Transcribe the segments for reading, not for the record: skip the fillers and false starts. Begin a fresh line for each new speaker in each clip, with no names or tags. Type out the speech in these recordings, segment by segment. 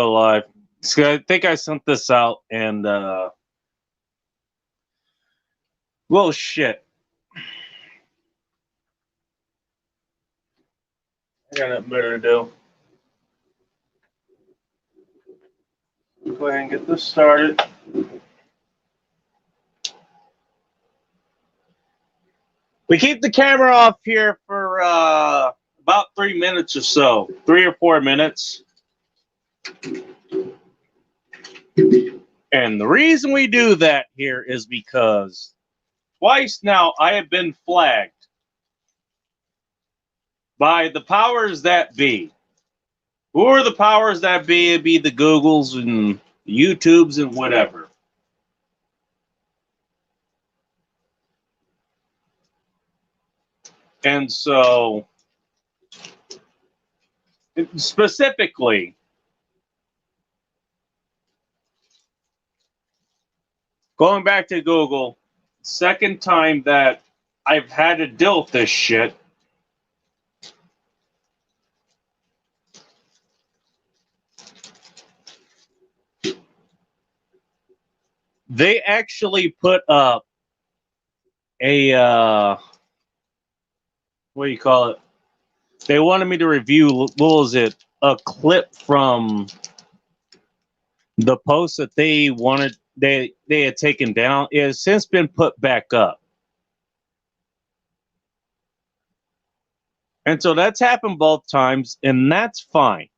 Live. So I think I sent this out and well shit. I got nothing better to do. Go ahead and get this started. We keep the camera off here for about 3 minutes or so. 3 or 4 minutes. And the reason we do that here is because twice now I have been flagged by the powers that be. Who are the powers that be? It'd be the Googles and the YouTubes and whatever. And so, specifically, going back to Google, second time that I've had to deal with this shit. They actually put up a what do you call it? They wanted me to review, what was it? A clip from the post that they wanted, they had taken down. It has since been put back up. And so that's happened both times, and that's fine.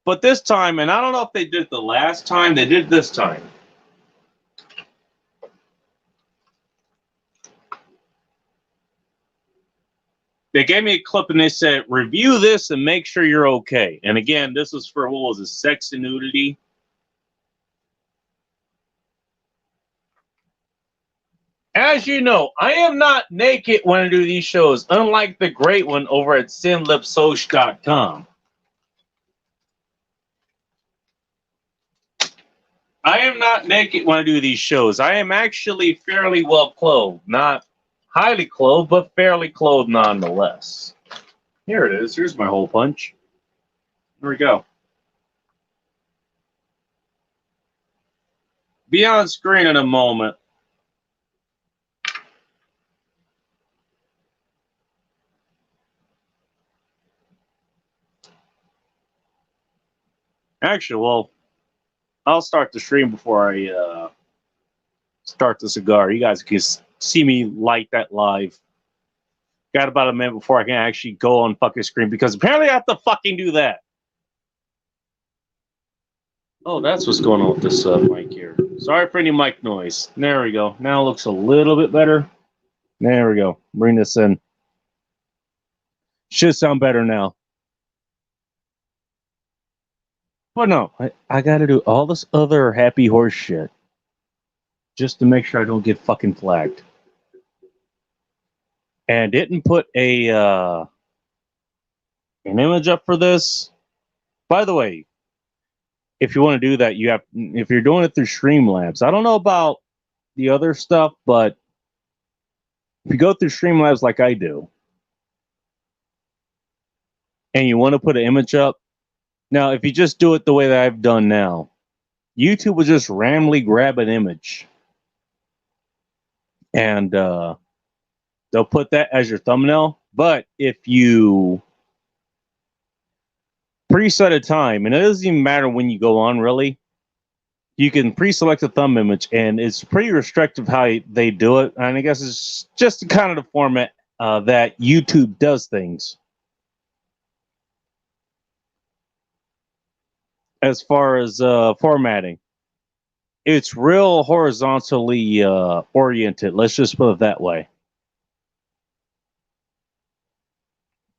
But this time, and I don't know if they did it the last time, they did this time. They gave me a clip and they said, review this and make sure you're okay. And again, this is for, what was it, sex and nudity. As you know, I am not naked when I do these shows, unlike the great one over at sinlipsoch.com. I am not naked when I do these shows. I am actually fairly well clothed. Not highly clothed, but fairly clothed nonetheless. Here it is. Here's my hole punch. There we go. Be on screen in a moment. Actually, well, I'll start the stream before I start the cigar. You guys can see me light that live. Got about a minute before I can actually go on fucking screen because apparently I have to fucking do that. Oh, that's what's going on with this mic here. Sorry for any mic noise. There we go. Now it looks a little bit better. There we go. Bring this in. Should sound better now. But no, I got to do all this other happy horse shit just to make sure I don't get fucking flagged. And didn't put a an image up for this. By the way, if you want to do that, you have, if you're doing it through Streamlabs, I don't know about the other stuff, but if you go through Streamlabs like I do, and you want to put an image up, now if you just do it the way that I've done now, YouTube will just randomly grab an image and they'll put that as your thumbnail. But if you preset a time, and it doesn't even matter when you go on, really, you can pre-select a thumb image, and it's pretty restrictive how they do it. And I guess it's just kind of the format that YouTube does things. As far as formatting, it's real horizontally oriented. Let's just put it that way.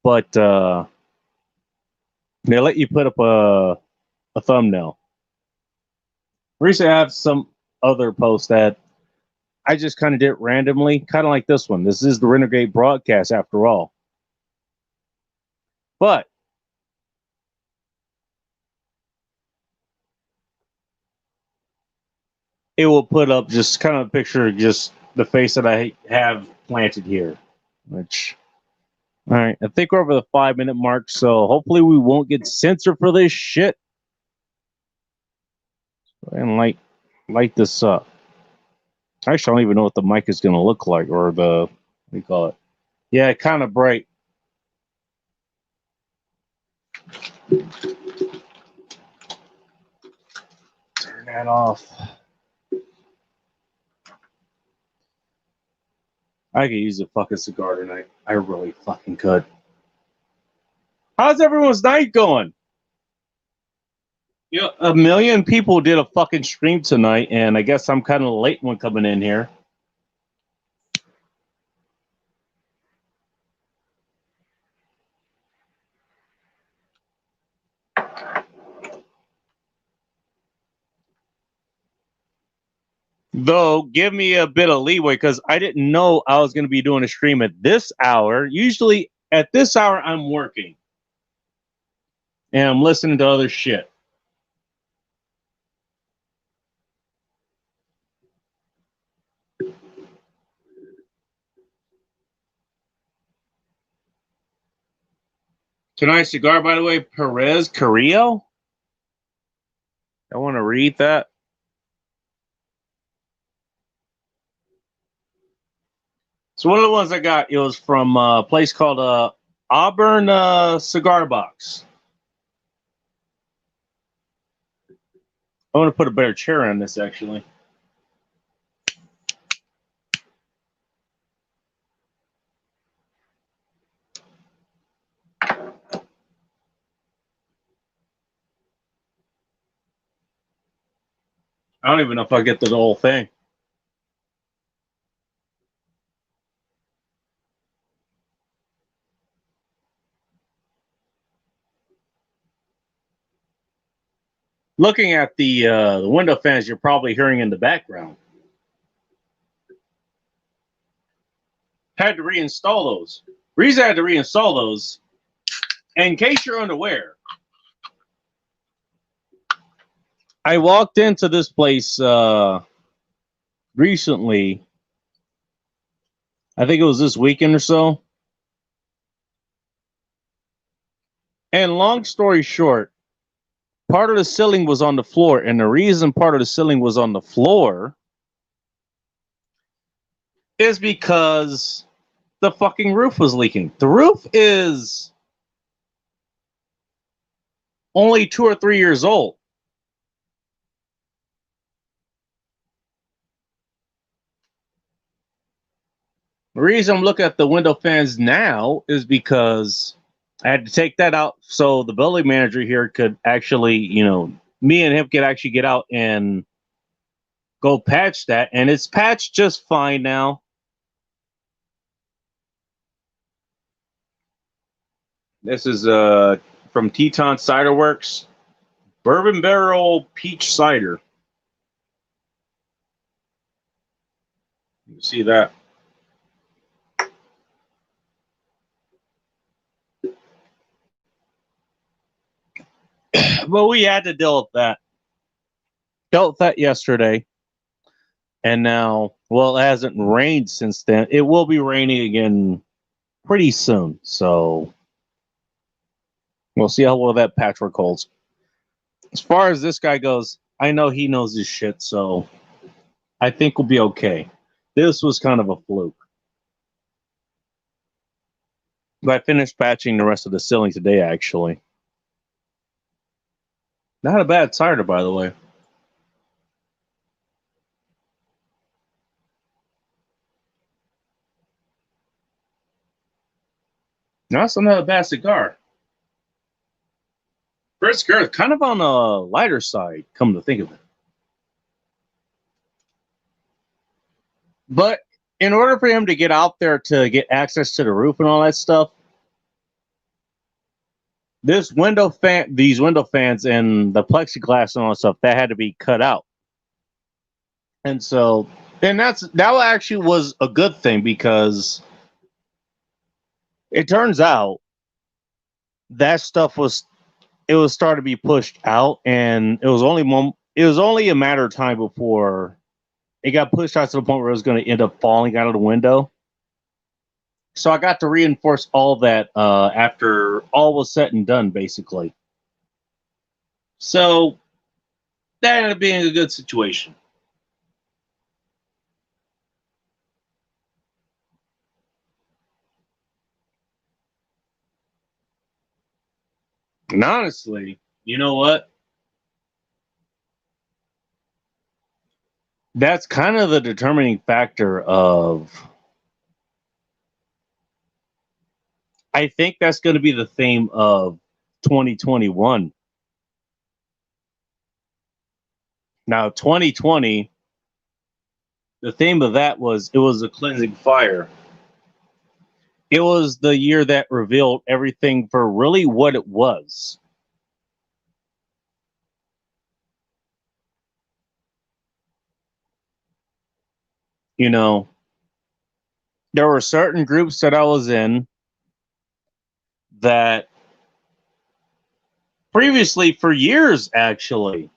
But they let you put up a thumbnail. Recently, I have some other posts that I just kind of did randomly, kind of like this one. This is the Renegade broadcast, after all. But it will put up just kind of a picture of just the face that I have planted here, which All right, I think we're over the 5-minute mark, so hopefully we won't get censored for this shit. And light this up. Actually, I don't even know what the mic is going to look like, or the, what do you call it? Yeah, kind of bright. Turn that off. I could use a fucking cigar tonight. I really fucking could. How's everyone's night going? You know, 1 million people did a fucking stream tonight, and I guess I'm kind of the late one coming in here. Though, give me a bit of leeway because I didn't know I was going to be doing a stream at this hour. Usually at this hour, I'm working and I'm listening to other shit. Tonight's cigar, by the way, Perez Carrillo. I want to read that. So one of the ones I got, it was from a place called Auburn Cigar Box. I want to put a better chair on this, actually. I don't even know if I get the whole thing. Looking at the window fans, you're probably hearing in the background. Had to reinstall those. Reason I had to reinstall those, in case you're unaware, I walked into this place recently. I think it was this weekend or so. And long story short, part of the ceiling was on the floor. And the reason part of the ceiling was on the floor is because the fucking roof was leaking. The roof is only 2 or 3 years old. The reason I'm looking at the window fans now is because I had to take that out so the building manager here could actually, you know, me and him could actually get out and go patch that. And it's patched just fine now. This is from Teton Cider Works. Bourbon Barrel Peach Cider. You can see that. But we had to deal with that. Dealt with that yesterday. And now, well, it hasn't rained since then. It will be raining again pretty soon. So we'll see how well that patchwork holds. As far as this guy goes, I know he knows his shit, so I think we'll be okay. This was kind of a fluke. But I finished patching the rest of the ceiling today, actually. Not a bad cider, by the way. That's not a bad cigar. First cigar is kind of on the lighter side, come to think of it. But in order for him to get out there to get access to the roof and all that stuff, these window fans and the plexiglass and all that stuff, that had to be cut out. And so, and that actually was a good thing because it turns out that stuff was starting to be pushed out, and it was only a matter of time before it got pushed out to the point where it was going to end up falling out of the window. So I got to reinforce all that after all was said and done, basically. So that ended up being a good situation. And honestly, you know what? That's kind of the determining factor of. I think that's going to be the theme of 2021. Now, 2020, the theme of that was it was a cleansing fire. It was the year that revealed everything for really what it was. You know, there were certain groups that I was in that previously, for years, actually,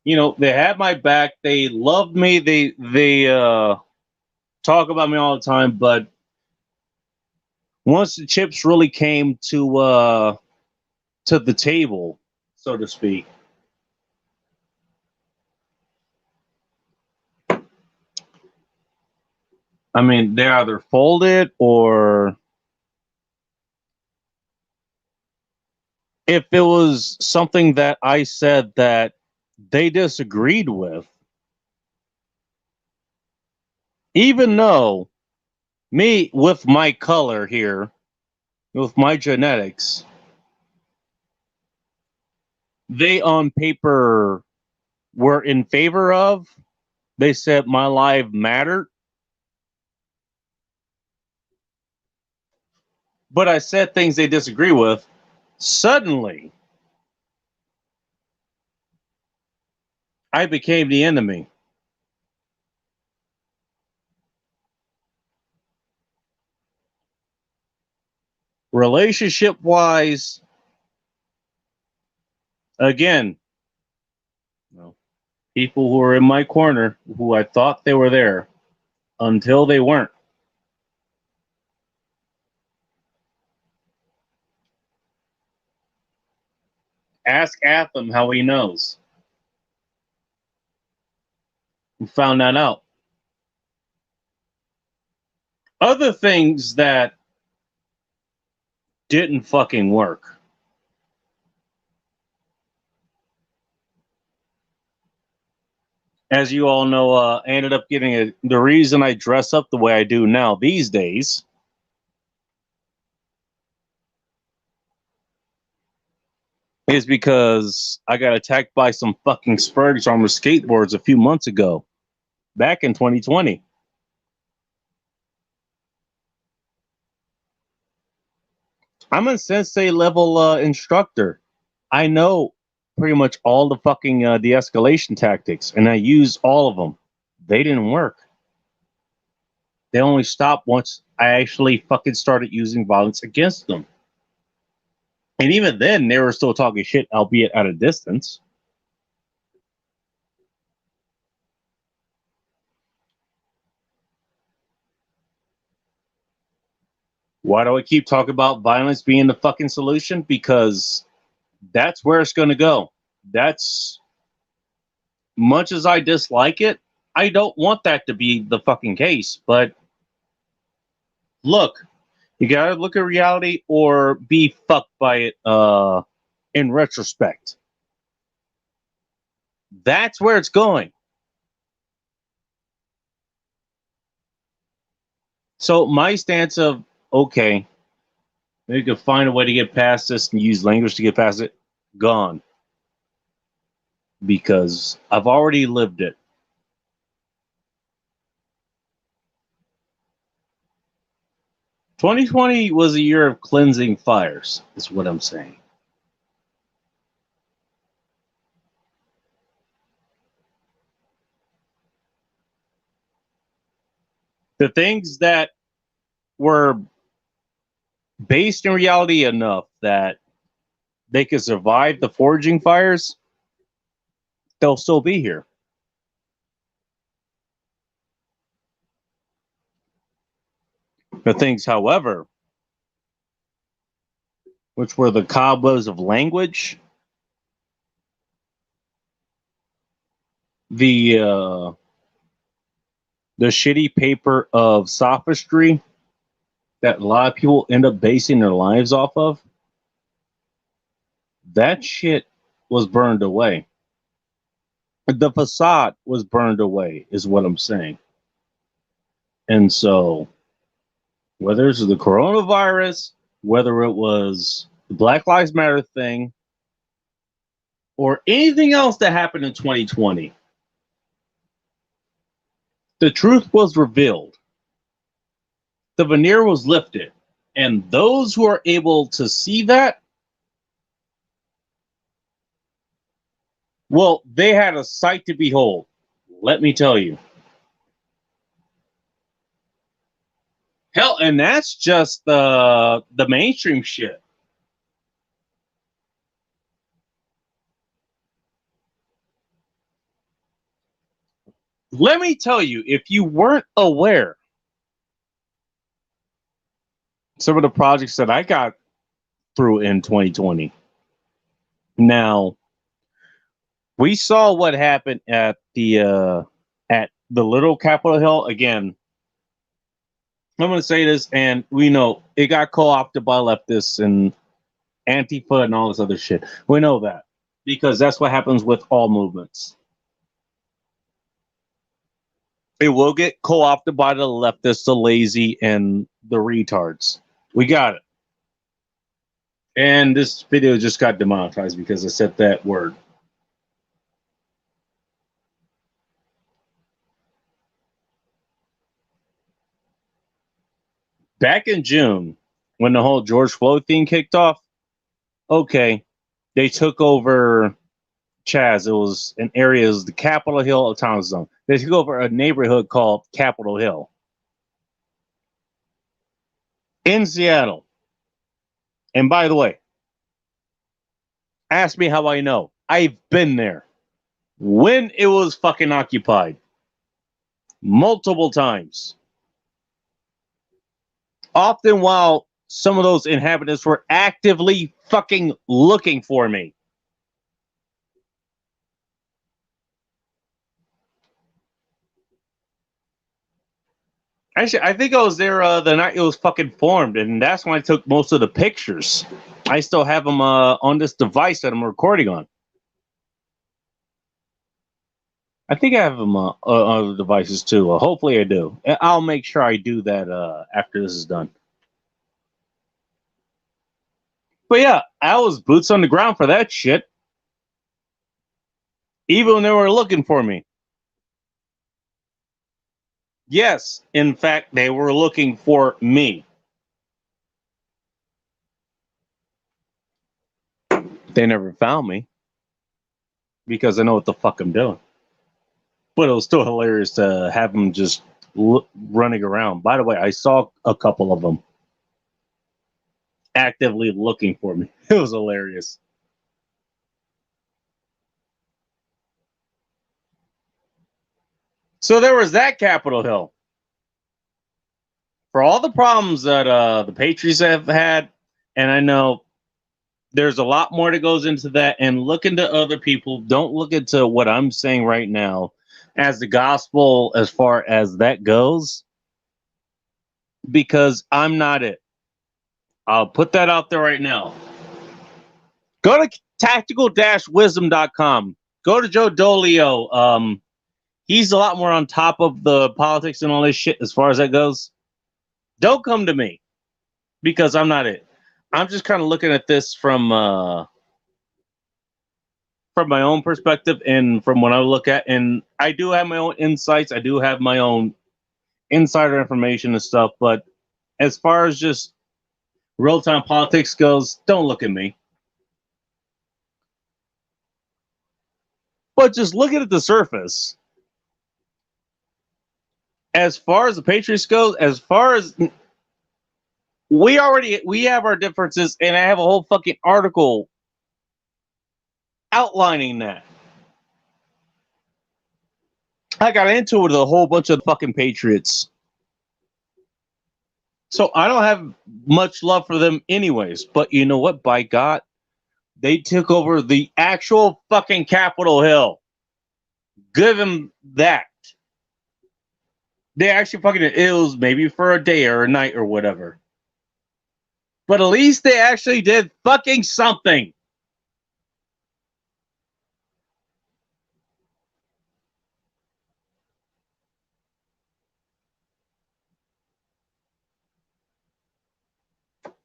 they had my back. They loved me. They talk about me all the time. But once the chips really came to the table, so to speak, I mean, they either folded or if it was something that I said that they disagreed with, even though me with my color here, with my genetics, they on paper were in favor of, they said my life mattered. But I said things they disagree with. Suddenly, I became the enemy. Relationship wise, again, people who were in my corner who I thought they were there until they weren't. Ask Atham how he knows. We found that out. Other things that didn't fucking work. As you all know, I ended up getting the reason I dress up the way I do now these days is because I got attacked by some fucking Spurge armor skateboards a few months ago, back in 2020. I'm a sensei level instructor. I know pretty much all the fucking de-escalation tactics, and I use all of them. They didn't work. They only stopped once I actually fucking started using violence against them. And even then, they were still talking shit, albeit at a distance. Why do I keep talking about violence being the fucking solution? Because that's where it's going to go. That's much as I dislike it, I don't want that to be the fucking case. But look, you gotta look at reality or be fucked by it in retrospect. That's where it's going. So my stance of okay, we could find a way to get past this and use language to get past it, gone. Because I've already lived it. 2020 was a year of cleansing fires, is what I'm saying. The things that were based in reality enough that they could survive the forging fires, they'll still be here. The things, however, which were the cobwebs of language, the shitty paper of sophistry that a lot of people end up basing their lives off of, that shit was burned away. The facade was burned away, is what I'm saying. And so, whether it's the coronavirus, whether it was the Black Lives Matter thing, or anything else that happened in 2020, the truth was revealed. The veneer was lifted. And those who are able to see that, well, they had a sight to behold. Let me tell you. Hell, and that's just the mainstream shit. Let me tell you, if you weren't aware, some of the projects that I got through in 2020. Now, we saw what happened at the little Capitol Hill. Again, I'm going to say this, and we know it got co-opted by leftists and Antifa and all this other shit. We know that because that's what happens with all movements. It will get co-opted by the leftists, the lazy, and the retards. We got it. And this video just got demonetized because I said that word. Back in June, when the whole George Floyd thing kicked off, okay, they took over Chaz. It was an area, it was the Capitol Hill Autonomous Zone. They took over a neighborhood called Capitol Hill in Seattle. And by the way, ask me how I know. I've been there when it was fucking occupied multiple times. Often while some of those inhabitants were actively fucking looking for me. Actually, I think I was there the night it was fucking formed, and that's when I took most of the pictures. I still have them on this device that I'm recording on. I think I have them on other devices too. Hopefully I do. I'll make sure I do that after this is done. But yeah, I was boots on the ground for that shit. Even when they were looking for me. Yes, in fact, they were looking for me. They never found me because I know what the fuck I'm doing. But it was still hilarious to have them just running around. By the way, I saw a couple of them actively looking for me. It was hilarious. So there was that Capitol Hill. For all the problems that the Patriots have had, and I know there's a lot more that goes into that, and look into other people. Don't look into what I'm saying right now as the gospel as far as that goes, because I'm not it. I'll put that out there right now. Go to tactical-wisdom.com. Go to Joe Dolio. He's a lot more on top of the politics and all this shit as far as that goes. Don't come to me because I'm not it. I'm just kind of looking at this from my own perspective and from what I look at, and I do have my own insights. I do have my own insider information and stuff, but as far as just real-time politics goes, don't look at me. But just look at the surface. As far as the Patriots go, as far as we have our differences, and I have a whole fucking article outlining that. I got into it with a whole bunch of fucking Patriots So I don't have much love for them anyways. But you know what? By God, they took over the actual fucking Capitol Hill. Give them that. They actually fucking it was maybe for a day or a night or whatever. But at least they actually did fucking something.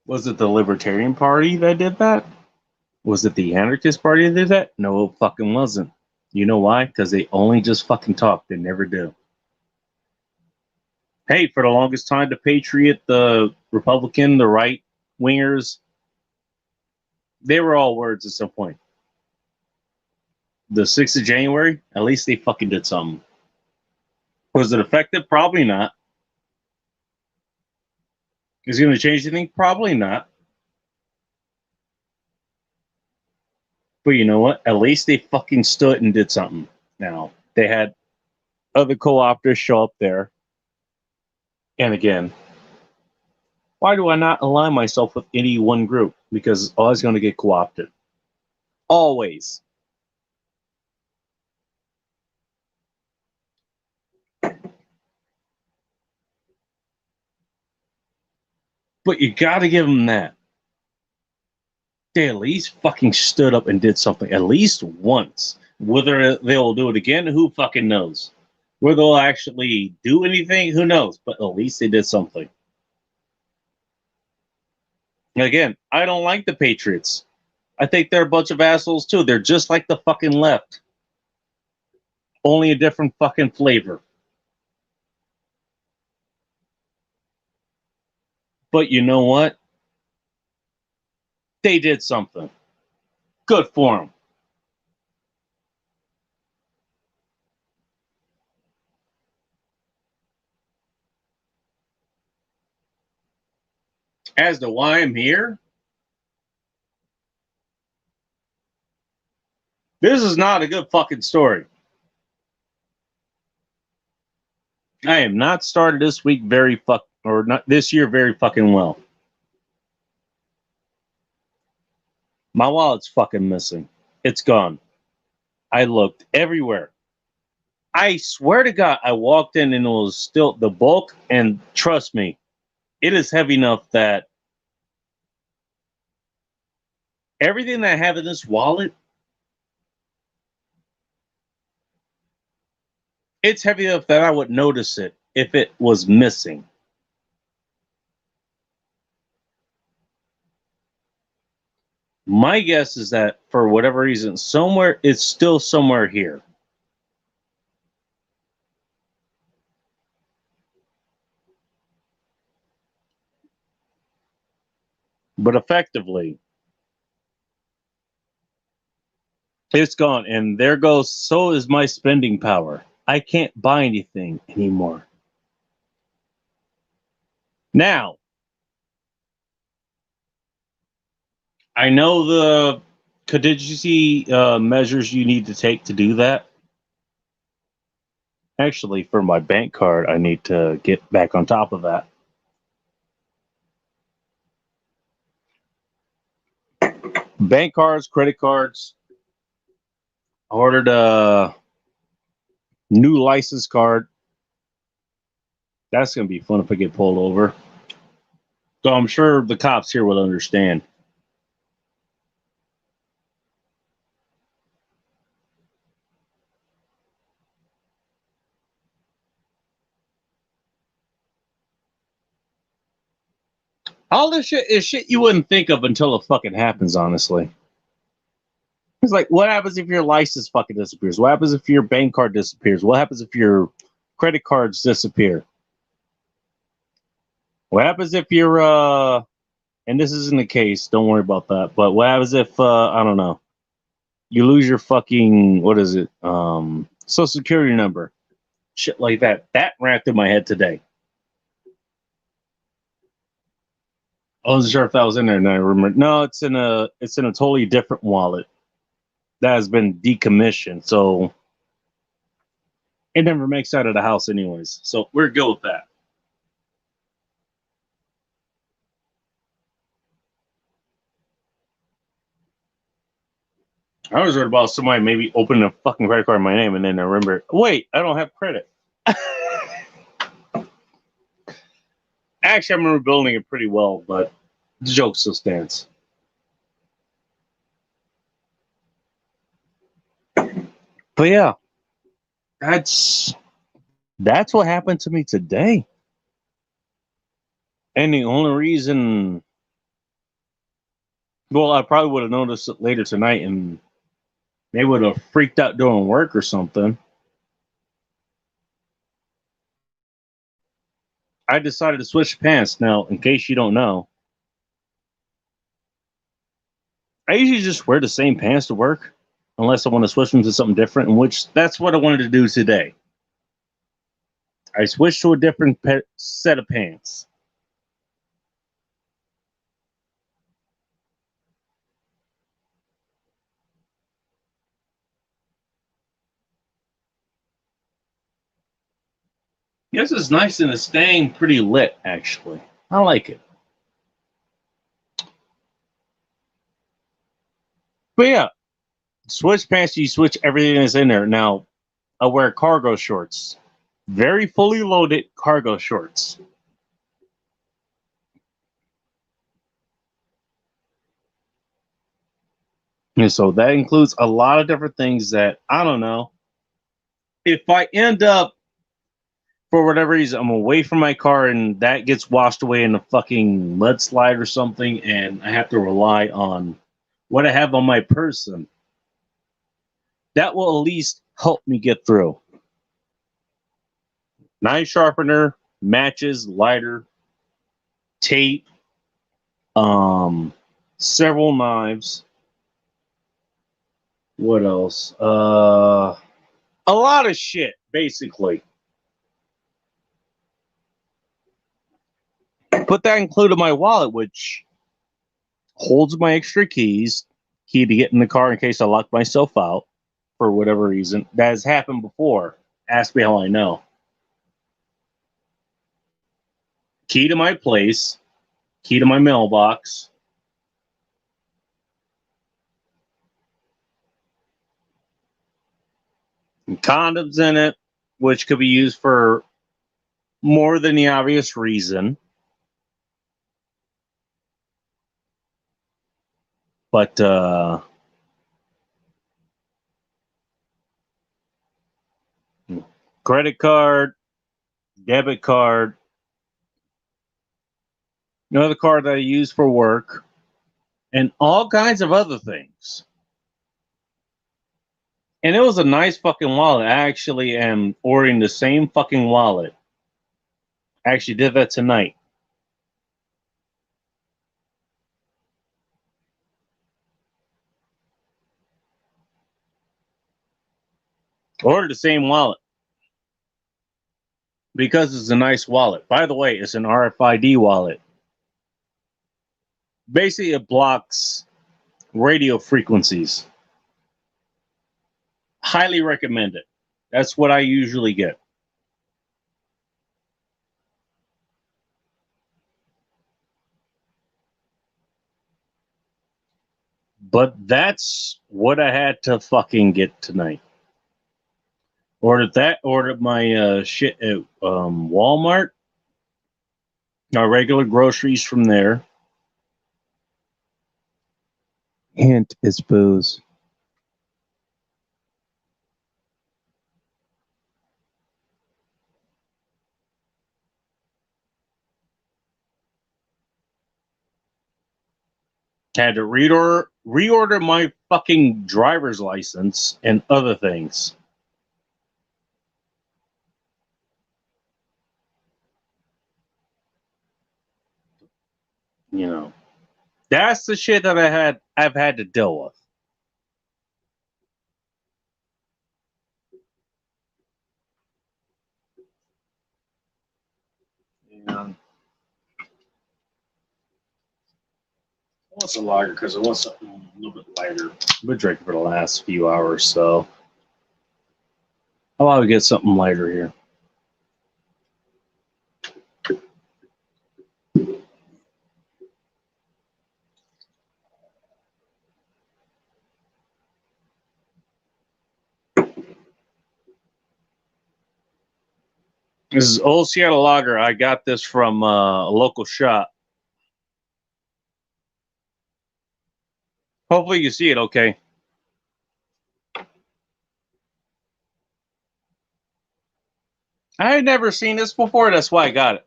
Was it the Libertarian Party that did that? Was it the Anarchist Party that did that? No, it fucking wasn't. You know why? Because they only just fucking talk. They never do. Hey, for the longest time, the Patriot, the Republican, the right wingers, they were all words at some point. The 6th of January, at least they fucking did something. Was it effective? Probably not. Is it going to change anything? Probably not. But you know what? At least they fucking stood and did something. Now, they had other co-opters show up there. And again, why do I not align myself with any one group? Because I'm always going to get co-opted. Always. But you got to give them that. They at least fucking stood up and did something. At least once. Whether they'll do it again, who fucking knows? Whether they'll actually do anything, who knows? But at least they did something. Again, I don't like the Patriots. I think they're a bunch of assholes too. They're just like the fucking left. Only a different fucking flavor. But you know what? They did something. Good for them. As to why I'm here, this is not a good fucking story. I am not started this week or not this year very fucking well. My wallet's fucking missing. It's gone. I looked everywhere. I swear to God, I walked in and it was still the bulk. And trust me, it is heavy enough that everything that I have in this wallet, it's heavy enough that I would notice it if it was missing. My guess is that for whatever reason, somewhere it's still somewhere here. But effectively, it's gone. And there goes, so is my spending power. I can't buy anything anymore. Now, I know the contingency measures you need to take to do that. Actually, for my bank card, I need to get back on top of that. Bank cards, credit cards. I ordered a new license card. That's going to be fun if I get pulled over. So I'm sure the cops here will understand. All this shit is shit you wouldn't think of until it fucking happens, honestly. It's like, what happens if your license fucking disappears? What happens if your bank card disappears? What happens if your credit cards disappear? What happens if you're, and this isn't the case, don't worry about that, but what happens if, I don't know, you lose your fucking, what is it, social security number? Shit like that. That ran through my head today. I wasn't sure if that was in there, and I remember. No, it's in a totally different wallet that has been decommissioned, so it never makes out of the house anyways. So we're good with that. I was worried about somebody maybe opening a fucking credit card in my name and then I remember, wait, I don't have credit. Actually, I remember building it pretty well, but the joke still stands. But yeah, that's what happened to me today. And the only reason, well, I probably would have noticed it later tonight and maybe would have freaked out doing work or something. I decided to switch pants. Now, in case you don't know, I usually just wear the same pants to work unless I want to switch them to something different, in which that's what I wanted to do today. I switched to a different set of pants. Yes, it's nice and it's staying pretty lit, actually. I like it. But yeah, switch pants, you switch everything that's in there. Now, I wear cargo shorts, very fully loaded cargo shorts. And so that includes a lot of different things that I don't know. If I end up, for whatever reason, I'm away from my car and that gets washed away in a fucking mudslide or something, and I have to rely on what I have on my person, that will at least help me get through. Knife sharpener, matches, lighter, tape, um, several knives. What else? A lot of shit, basically. But that included my wallet, which holds my extra keys, key to get in the car in case I lock myself out for whatever reason. That has happened before. Ask me how I know. Key to my place, key to my mailbox. Condoms in it, which could be used for more than the obvious reason. But credit card, debit card, another card that I use for work, and all kinds of other things. And it was a nice fucking wallet. I actually am ordering the same fucking wallet. I actually did that tonight. Ordered the same wallet because it's a nice wallet. By the way, it's an RFID wallet. Basically, it blocks radio frequencies. Highly recommend it. That's what I usually get. But that's what I had to fucking get tonight. Ordered that. Ordered my shit at Walmart. Our regular groceries from there. Hint is booze. Had to reorder my fucking driver's license and other things. You know, that's the shit that I've had to deal with. And I want some lager because I want something a little bit lighter. I've been drinking for the last few hours, so I'll probably get something lighter here. This is Old Seattle Lager. I got this from a local shop. Hopefully you see it okay. I had never seen this before. That's why I got it.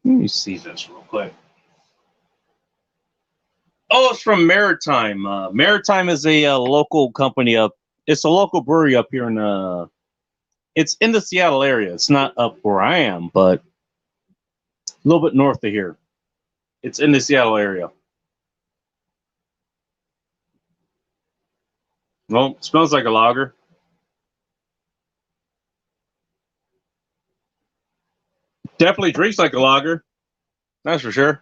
Let me see this real quick. Oh, it's from Maritime. Maritime is a local company up. It's a local brewery up here in. It's in the Seattle area. It's not up where I am, but a little bit north of here. It's in the Seattle area. Well, it smells like a lager. Definitely drinks like a lager. That's for sure.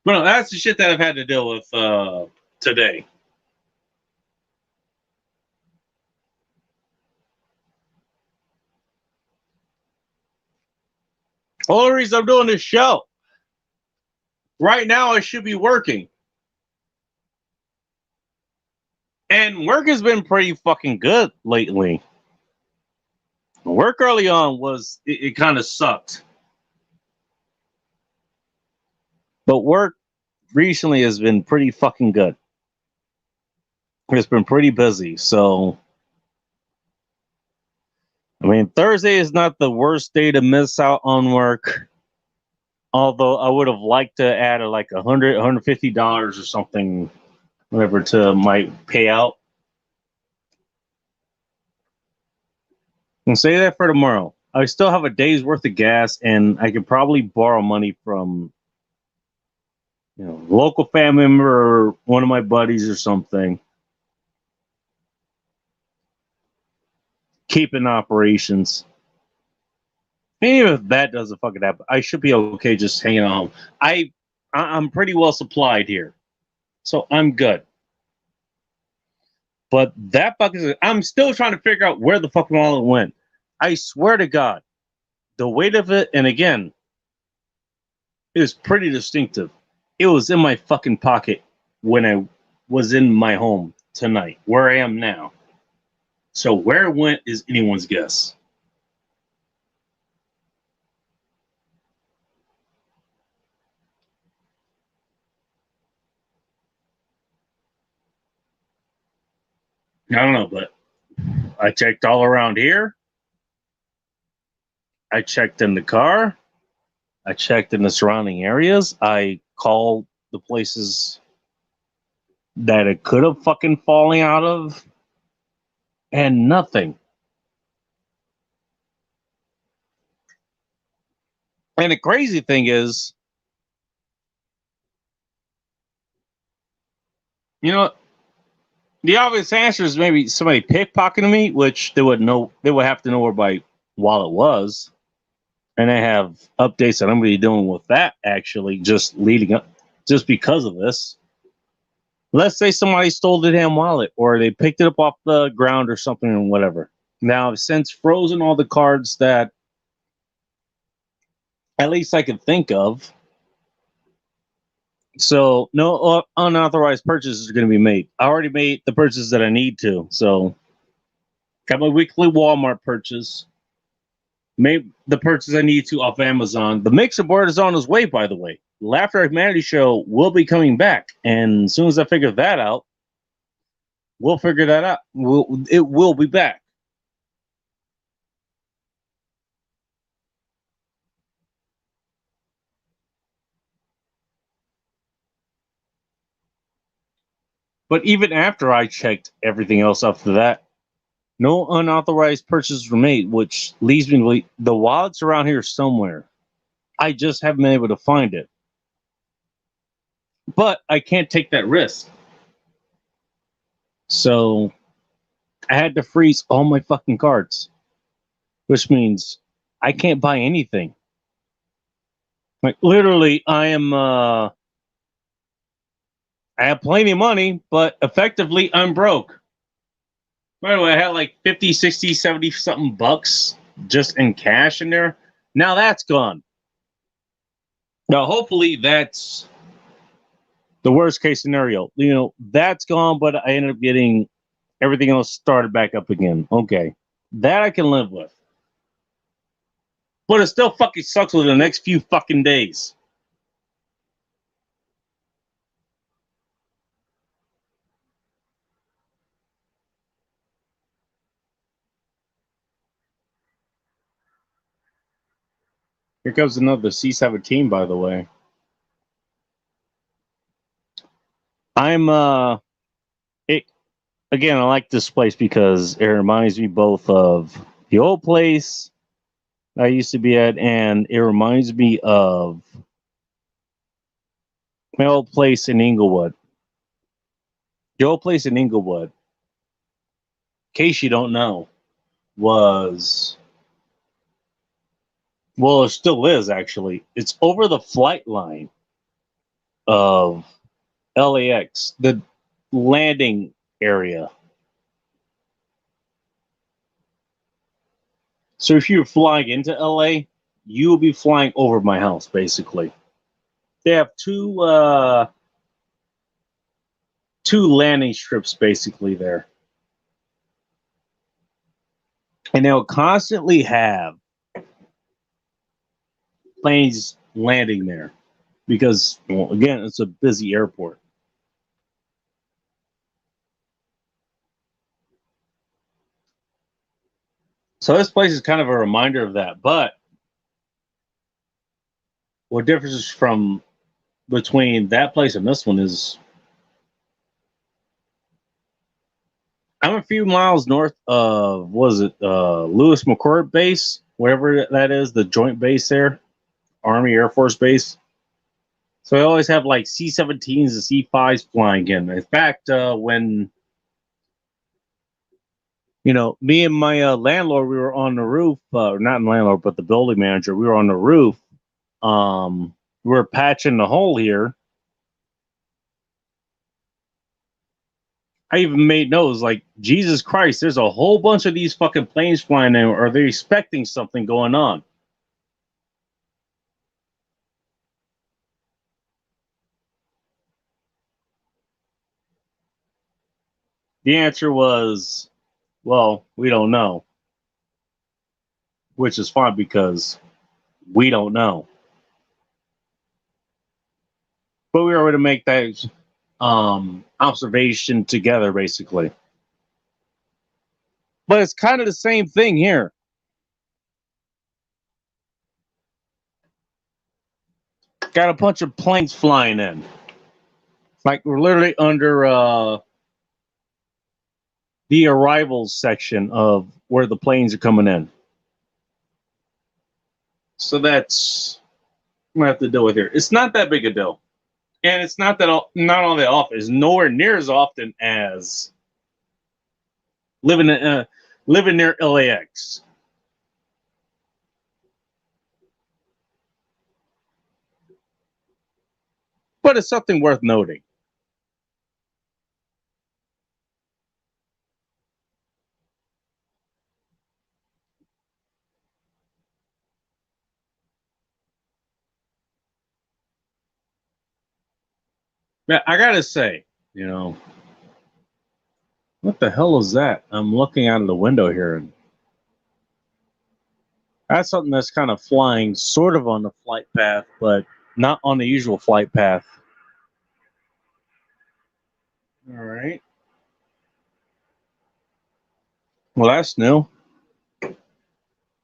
Well, that's the shit that I've had to deal with today. Only reason I'm doing this show. Right now, I should be working. And work has been pretty fucking good lately. Work early on was, it kind of sucked. But work recently has been pretty fucking good. It's been pretty busy. So, I mean, Thursday is not the worst day to miss out on work. Although I would have liked to add like $150 or something, whatever, to my payout. And say that for tomorrow. I still have a day's worth of gas, and I could probably borrow money from, local family member or one of my buddies or something. Keeping operations. And even if that doesn't fucking happen, I should be okay just hanging at home. I'm pretty well supplied here, so I'm good. But that bucket, I'm still trying to figure out where the fucking wallet went. I swear to God, the weight of it, and again, it was pretty distinctive. It was in my fucking pocket when I was in my home tonight, where I am now. So where it went is anyone's guess. I don't know, but I checked all around here. I checked in the car. I checked in the surrounding areas. I called the places that it could have fucking fallen out of, and nothing. And the crazy thing is, the obvious answer is maybe somebody pickpocketing me, which they would know. They would have to know where my wallet was, and I have updates that I'm going to be doing with that actually, just leading up, just because of this. Let's say somebody stole the damn wallet, or they picked it up off the ground or something, or whatever. Now, I've since frozen all the cards that at least I could think of. So no unauthorized purchases are going to be made. I already made the purchases that I need to. So got my weekly Walmart purchase. Made the purchase I need to off Amazon. The mixer board is on its way, by the way. Laughter Humanity Show will be coming back. And as soon as I figure that out, we'll figure that out. It will be back. But even after I checked everything else after that, no unauthorized purchases were made, which leads me to believe the wallet's around here somewhere. I just haven't been able to find it. But I can't take that risk. So I had to freeze all my fucking cards, which means I can't buy anything. Like literally, I have plenty of money, but effectively I'm broke. By the way, I had like 50, 60, 70 something bucks just in cash in there. Now that's gone. Now, hopefully that's the worst case scenario. That's gone, but I ended up getting Everything else started back up again. Okay. That I can live with. But it still fucking sucks with the next few fucking days. Here comes another C-17, by the way. It, again, I like this place because it reminds me both of the old place I used to be at, and it reminds me of my old place in Inglewood. The old place in Inglewood, in case you don't know, was, well, it still is actually. It's over the flight line of LAX, the landing area. So if you're flying into LA, you will be flying over my house, basically. They have two landing strips basically there. And they'll constantly have planes landing there because, well, again, it's a busy airport. So this place is kind of a reminder of that. But what differs from between that place and this one is I'm a few miles north of, was it Lewis McChord base, wherever that is, the joint base there, Army Air Force base. So I always have like C-17s and C-5s flying in. In fact, when me and my landlord, we were on the roof, not landlord, but the building manager, we were on the roof. We were patching the hole here. I even made notes like, Jesus Christ, there's a whole bunch of these fucking planes flying in. Are they expecting something going on? The answer was, well, we don't know, which is fine because we don't know. But we were able to make that observation together, basically. But it's kind of the same thing here. Got a bunch of planes flying in. Like we're literally under the arrivals section of where the planes are coming in. So that's what I have to deal with here. It's not that big a deal. And it's not not all that often. It's nowhere near as often as living near LAX. But it's something worth noting. Yeah, I gotta say, what the hell is that? I'm looking out of the window here, and that's something that's kind of flying sort of on the flight path, but not on the usual flight path. All right. Well, that's new.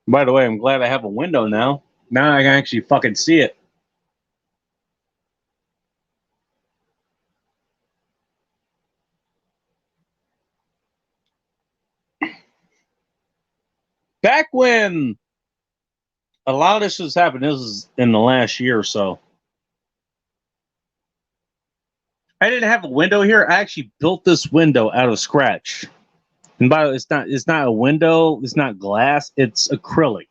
By the way, I'm glad I have a window now. Now I can actually fucking see it. Back when a lot of this was happening, this was in the last year or so. I didn't have a window here. I actually built this window out of scratch. And by the way, it's not a window, it's not glass, it's acrylic.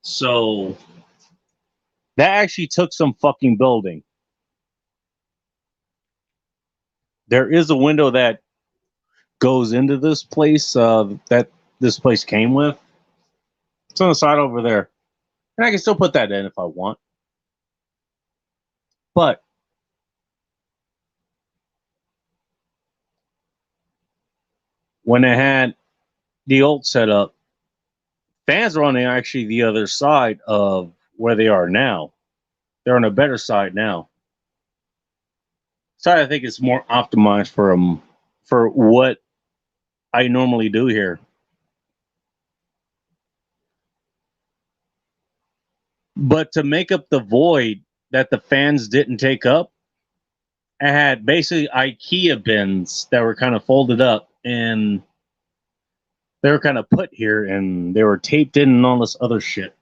So that actually took some fucking building. There is a window that goes into this place that this place came with. It's on the side over there. And I can still put that in if I want. But when they had the old setup, fans are on actually the other side of where they are now. They're on a better side now. So I think it's more optimized for what I normally do here. But to make up the void that the fans didn't take up, I had basically IKEA bins that were kind of folded up and they were kind of put here and they were taped in and all this other shit.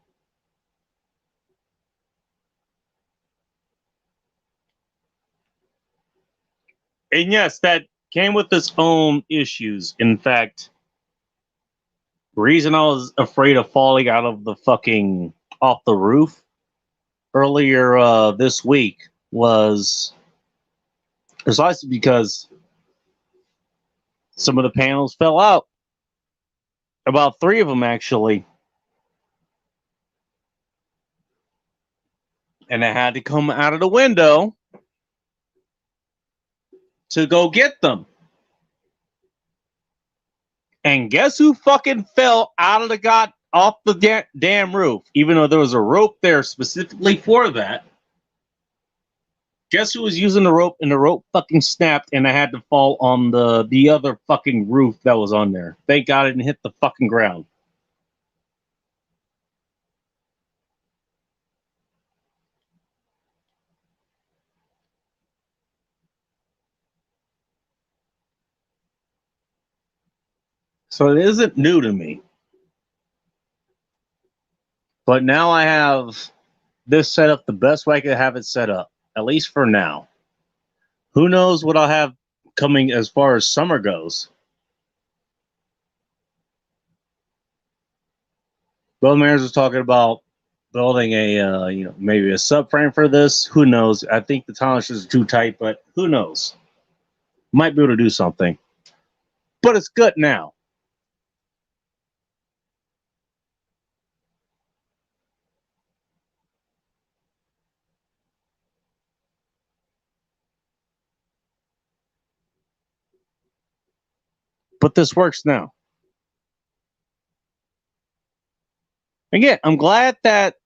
And yes, that came with its own issues. In fact, the reason I was afraid of falling out of the fucking off the roof earlier this week was precisely because some of the panels fell out. About three of them, actually. And I had to come out of the window to go get them. And guess who fucking fell out of the off the damn roof? Even though there was a rope there specifically for that. Guess who was using the rope and the rope fucking snapped and I had to fall on the other fucking roof that was on there. Thank God it didn't hit the fucking ground. So it isn't new to me. But now I have this set up the best way I could have it set up, at least for now. Who knows what I'll have coming as far as summer goes. Bill Mayers was talking about building a, maybe a subframe for this. Who knows? I think the tolerances are too tight, but who knows? Might be able to do something. But it's good now. But this works now. Again, I'm glad that,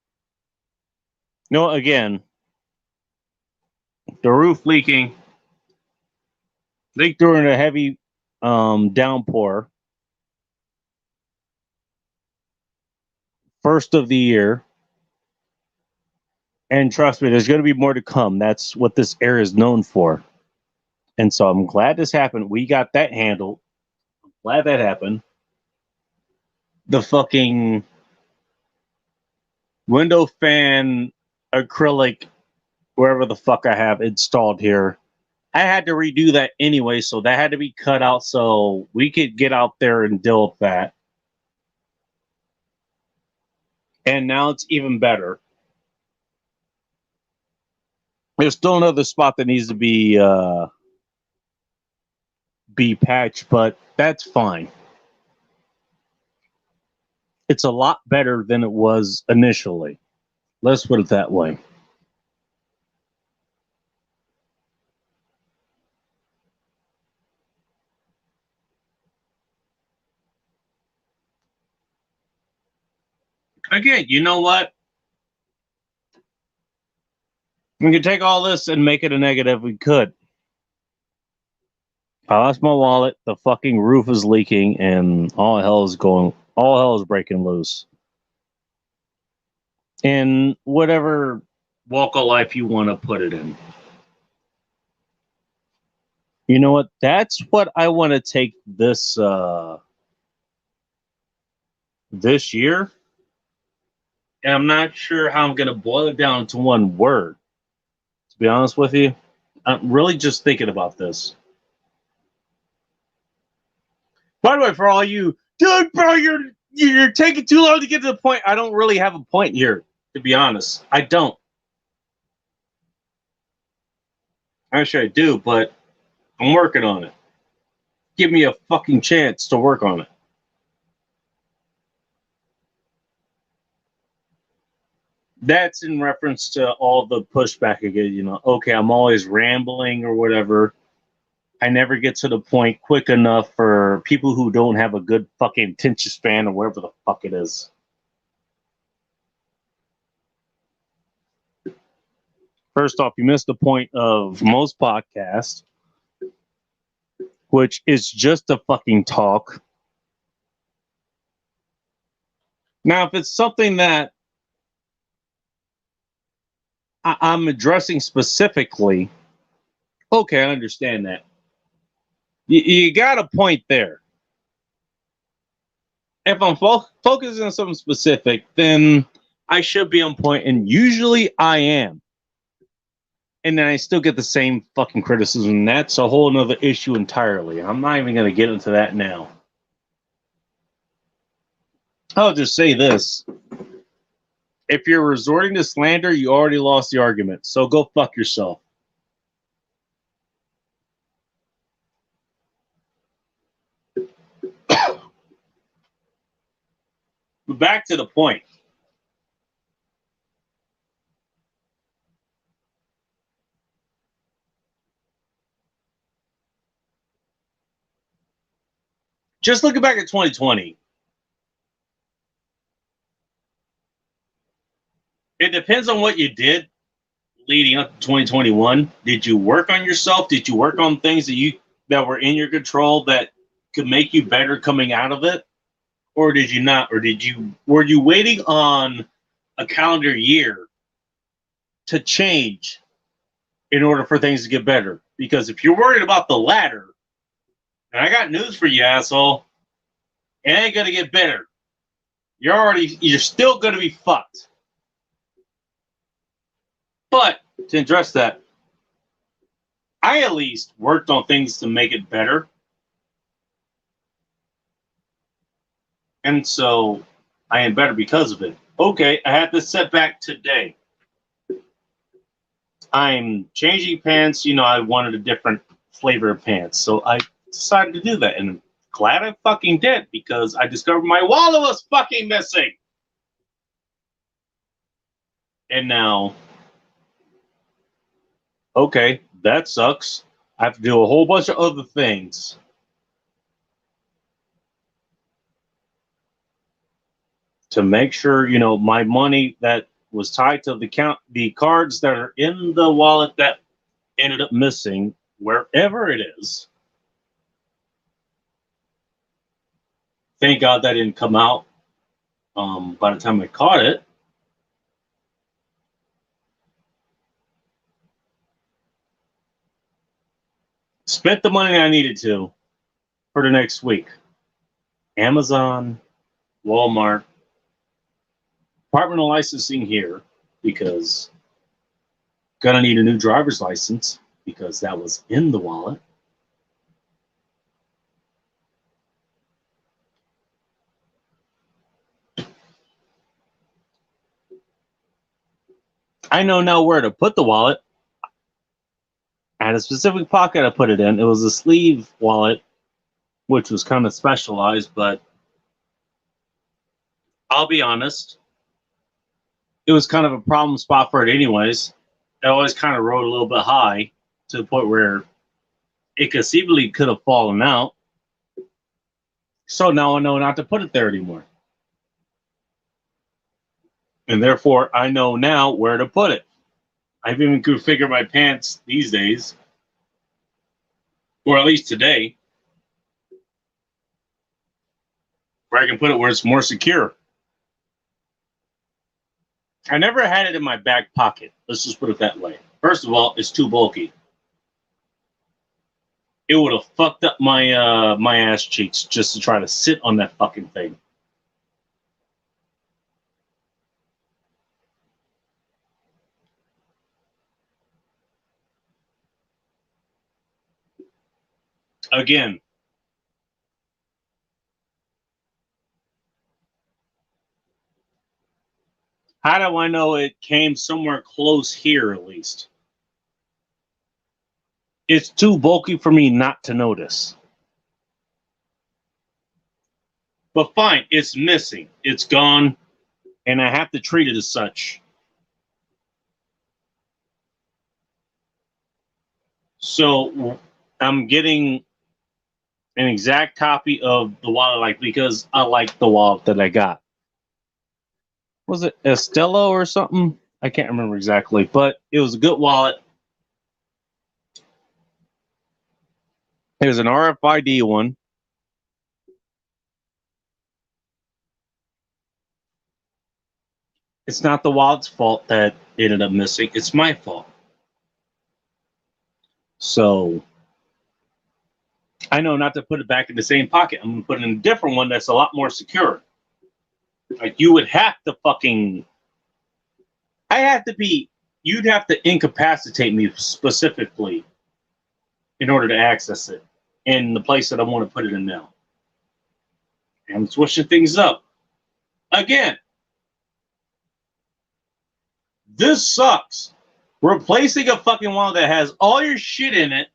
again, the roof leaked during a heavy downpour. First of the year. And trust me, there's going to be more to come. That's what this area is known for. And so I'm glad this happened. We got that handled. I'm glad that happened. The fucking window fan acrylic, wherever the fuck I have installed here, I had to redo that anyway, so that had to be cut out so we could get out there and deal with that. And now it's even better. There's still another spot that needs to be patched, but that's fine. It's a lot better than it was initially. Let's put it that way. Again, you know what? We could take all this and make it a negative. We could. I lost my wallet. The fucking roof is leaking, and all hell is breaking loose. In whatever walk of life you want to put it in. You know what? That's what I want to take this year. And I'm not sure how I'm going to boil it down to one word. To be honest with you, I'm really just thinking about this. By the way, for all you, dude, bro, you're taking too long to get to the point. I don't really have a point here, to be honest. I don't. Actually, I do, but I'm working on it. Give me a fucking chance to work on it. That's in reference to all the pushback again, okay, I'm always rambling or whatever. I never get to the point quick enough for people who don't have a good fucking attention span or whatever the fuck it is. First off, you missed the point of most podcasts, which is just a fucking talk. Now, if it's something that I'm addressing specifically, okay, I understand that. You got a point there. If I'm focusing on something specific, then I should be on point, and usually I am. And then I still get the same fucking criticism. That's a whole nother issue entirely. I'm not even going to get into that now. I'll just say this. If you're resorting to slander, you already lost the argument. So go fuck yourself. But back to the point. Just looking back at 2020, it depends on what you did leading up to 2021. Did you work on yourself? Did you work on things that were in your control that could make you better coming out of it? Or did you not? Or were you waiting on a calendar year to change in order for things to get better? Because if you're worried about the latter, and I got news for you, asshole, it ain't gonna get better. You're still gonna be fucked. But to address that, I at least worked on things to make it better. And so I am better because of it. Okay, I had this setback today. I'm changing pants. I wanted a different flavor of pants. So I decided to do that. And I'm glad I fucking did, because I discovered my wallet was fucking missing. And now, okay, that sucks. I have to do a whole bunch of other things. To make sure, my money that was tied to the cards that are in the wallet that ended up missing, wherever it is. Thank God that didn't come out by the time I caught it. Spent the money I needed to for the next week. Amazon, Walmart, Department of Licensing here, because gonna need a new driver's license because that was in the wallet. I know now where to put the wallet. I had a specific pocket I put it in. It was a sleeve wallet, which was kind of specialized, but I'll be honest, it was kind of a problem spot for it anyways. It always kind of rode a little bit high to the point where it conceivably could have fallen out. So now I know not to put it there anymore. And therefore, I know now where to put it. I've even configured my pants these days, or at least today, where I can put it where it's more secure. I never had it in my back pocket. Let's just put it that way. First of all, it's too bulky. It would have fucked up my my ass cheeks just to try to sit on that fucking thing. Again, how do I know it came somewhere close here at least? It's too bulky for me not to notice. But fine, it's missing. It's gone, and I have to treat it as such. So I'm getting an exact copy of the wallet, like because I like the wallet that I got. Was it Estella or something? I can't remember exactly, but it was a good wallet. It was an RFID one. It's not the wallet's fault that it ended up missing. It's my fault. So I know not to put it back in the same pocket. I'm going to put it in a different one that's a lot more secure. Like you would have to fucking, I have to be, you'd have to incapacitate me specifically in order to access it in the place that I want to put it in now. And I'm switching things up. Again, this sucks. Replacing a fucking wallet that has all your shit in it,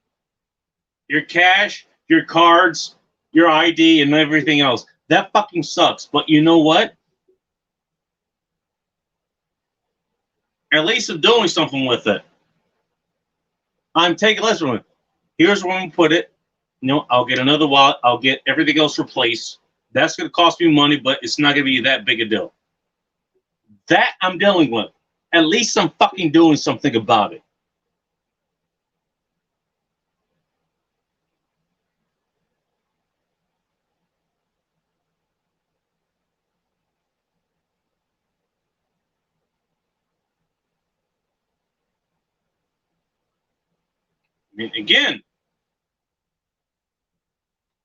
your cash, your cards, your ID, and everything else. That fucking sucks. But you know what? At least I'm doing something with it. I'm taking less from it. Here's where I'm gonna put it. You know, I'll get another wallet. I'll get everything else replaced. That's gonna cost me money, but it's not gonna be that big a deal. That I'm dealing with. At least I'm fucking doing something about it. I mean, again,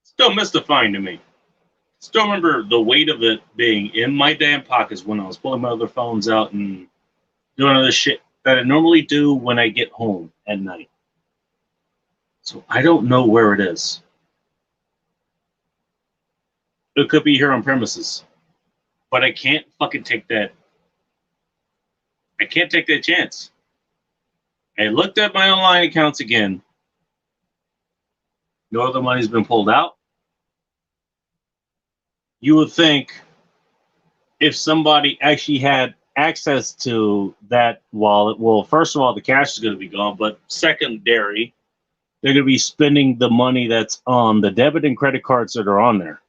still mystifying to me. Still remember the weight of it being in my damn pockets when I was pulling my other phones out and doing other shit that I normally do when I get home at night. So I don't know where it is. It could be here on premises. But I can't fucking take that. I can't take that chance. I looked at my online accounts again. No other money's been pulled out. You would think if somebody actually had access to that wallet, well, first of all, the cash is going to be gone, but secondary, they're going to be spending the money that's on the debit and credit cards that are on there.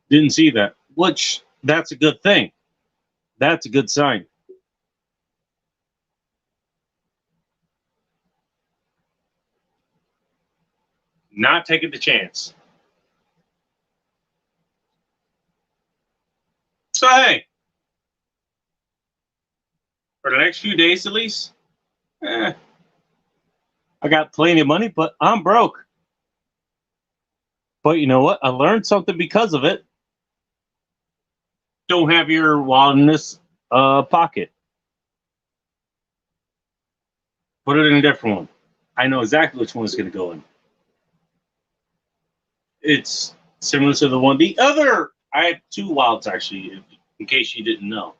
Didn't see that, which that's a good thing. That's a good sign. Not taking the chance. So, hey, for the next few days at least, I got plenty of money, but I'm broke. But you know what? I learned something because of it. Don't have your wallet in this pocket. Put it in a different one. I know exactly which one is going to go in. It's similar to the one. The other, I have two wallets actually, in case you didn't know.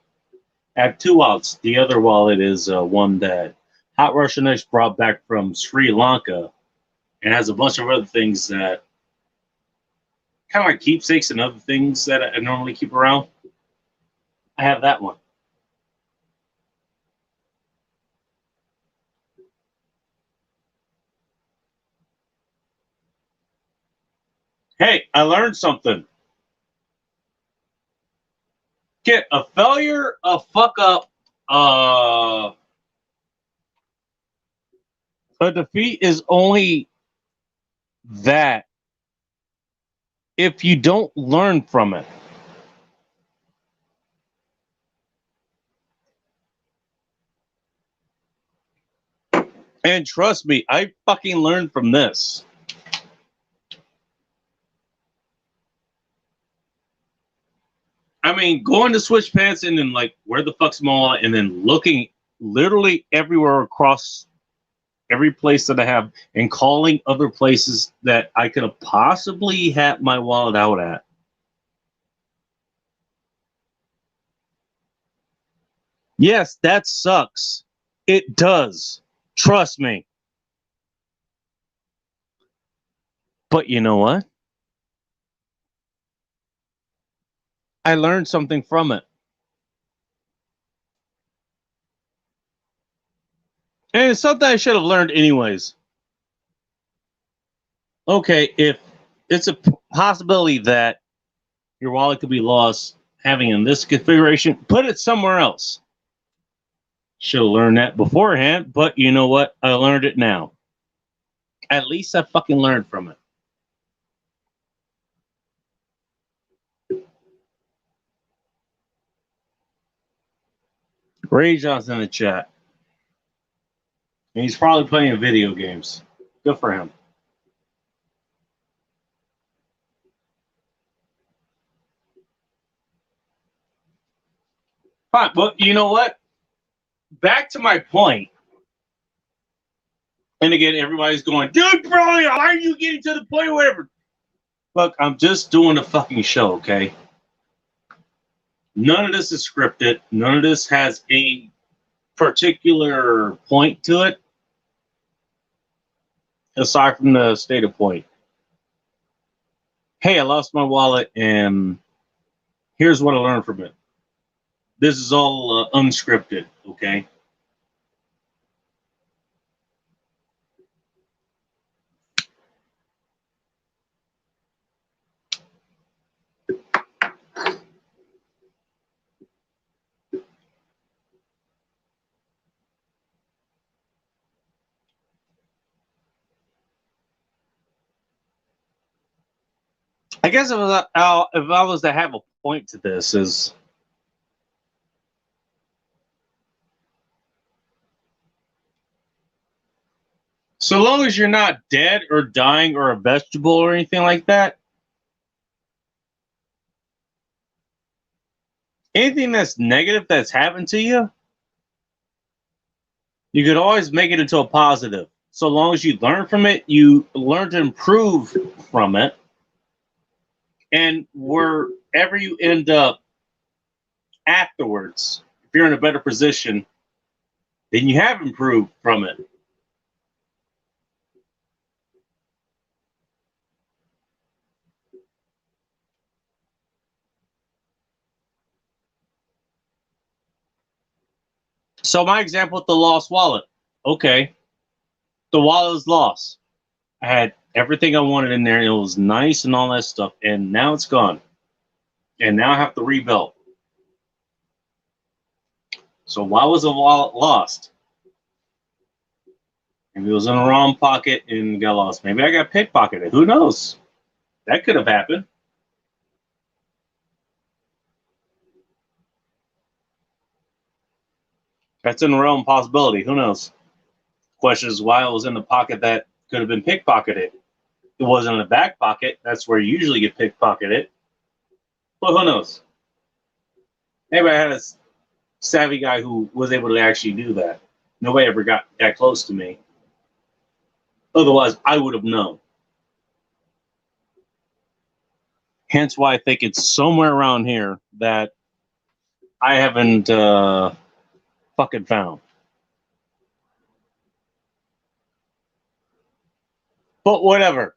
I have two wallets. The other wallet is one that Hot Russian X brought back from Sri Lanka and has a bunch of other things that kind of like keepsakes and other things that I normally keep around. I have that one. Hey, I learned something. Get a failure, a fuck up, a defeat is only that if you don't learn from it. And trust me, I fucking learned from this. I mean, going to switch pants and then like, where the fuck's my wallet? And then looking literally everywhere across every place that I have and calling other places that I could have possibly had my wallet out at. Yes, that sucks. It does. Trust me. But you know what? I learned something from it. And it's something I should have learned anyways. Okay, if it's a possibility that your wallet could be lost having in this configuration, put it somewhere else. Should have learned that beforehand, but you know what? I learned it now. At least I fucking learned from it. Ray John's in the chat. And he's probably playing video games. Good for him. Fine, but you know what? Back to my point. And again, everybody's going, dude, bro, why are you getting to the point or whatever? Look, I'm just doing a fucking show, okay? None of this is scripted. None of this has a particular point to it, aside from the stated point. Hey, I lost my wallet, and here's what I learned from it. This is all unscripted, okay? I guess if I was to have a point to this is, so long as you're not dead or dying or a vegetable or anything like that, anything that's negative that's happened to you, you could always make it into a positive. So long as you learn from it, you learn to improve from it. And wherever you end up afterwards, if you're in a better position, then you have improved from it. So my example with the lost wallet. Okay, the wallet is lost. I had everything I wanted in there. It was nice and all that stuff. And now it's gone. And now I have to rebuild. So why was the wallet lost? Maybe it was in the wrong pocket and got lost. Maybe I got pickpocketed. Who knows? That could have happened. That's in the realm of possibility. Who knows? Question is why it was in the pocket that could have been pickpocketed. It wasn't in the back pocket. That's where you usually get pickpocketed. But who knows? Maybe I had a savvy guy who was able to actually do that. Nobody ever got that close to me. Otherwise, I would have known. Hence why I think it's somewhere around here that I haven't fucking found. But whatever.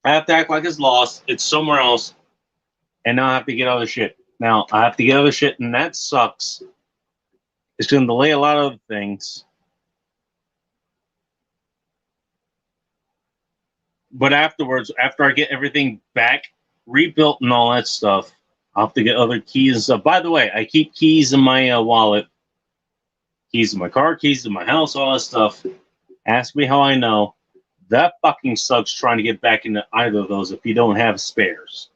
I have to act like it's lost. It's somewhere else. And now I have to get other shit. Now I have to get other shit, and that sucks. It's going to delay a lot of other things. But afterwards, after I get everything back, rebuilt and all that stuff, I'll have to get other keys and stuff. By the way, I keep keys in my wallet. Keys in my car, keys in my house, all that stuff. Ask me how I know. That fucking sucks trying to get back into either of those if you don't have spares.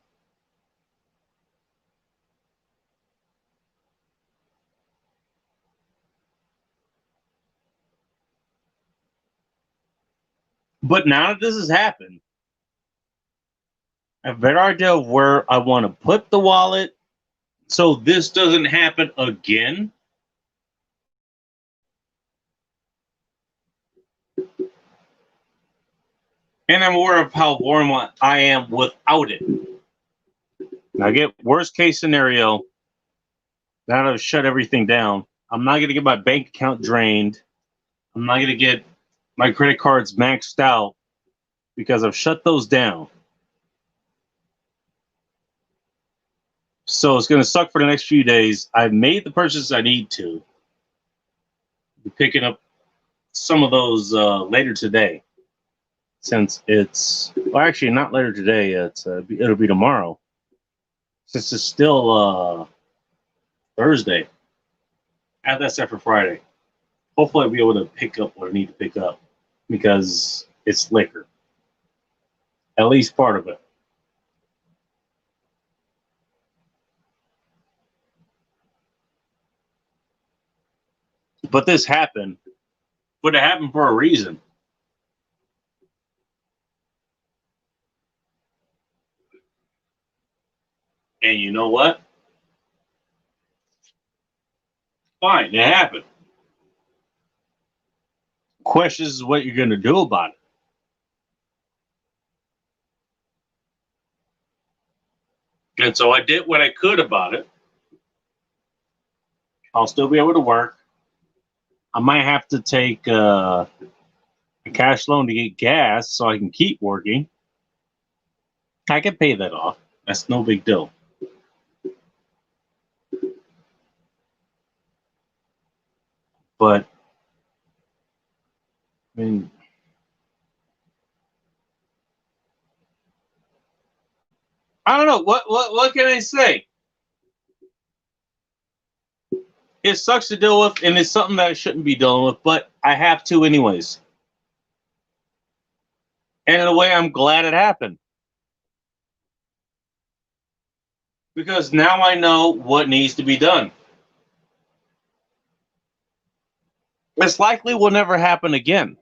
But now that this has happened, I have a better idea of where I want to put the wallet so this doesn't happen again. And I'm aware of how warm I am without it. Now, get worst case scenario, now that I've shut everything down, I'm not going to get my bank account drained. I'm not going to get my credit cards maxed out because I've shut those down. So it's going to suck for the next few days. I've made the purchases I need to. Be picking up some of those later today, since it's well, actually not later today. It'll be tomorrow, since it's still Thursday. Add that set for Friday. Hopefully, I'll be able to pick up what I need to pick up because it's liquor, at least part of it. But this happened, but it happened for a reason. And you know what? Fine, it happened. Question is what you're going to do about it. And so I did what I could about it. I'll still be able to work. I might have to take a cash loan to get gas so I can keep working. I can pay that off. That's no big deal. But I mean, I don't know what can I say. It sucks to deal with, and it's something that I shouldn't be dealing with, but I have to anyways. And in a way, I'm glad it happened because now I know what needs to be done. This likely will never happen again.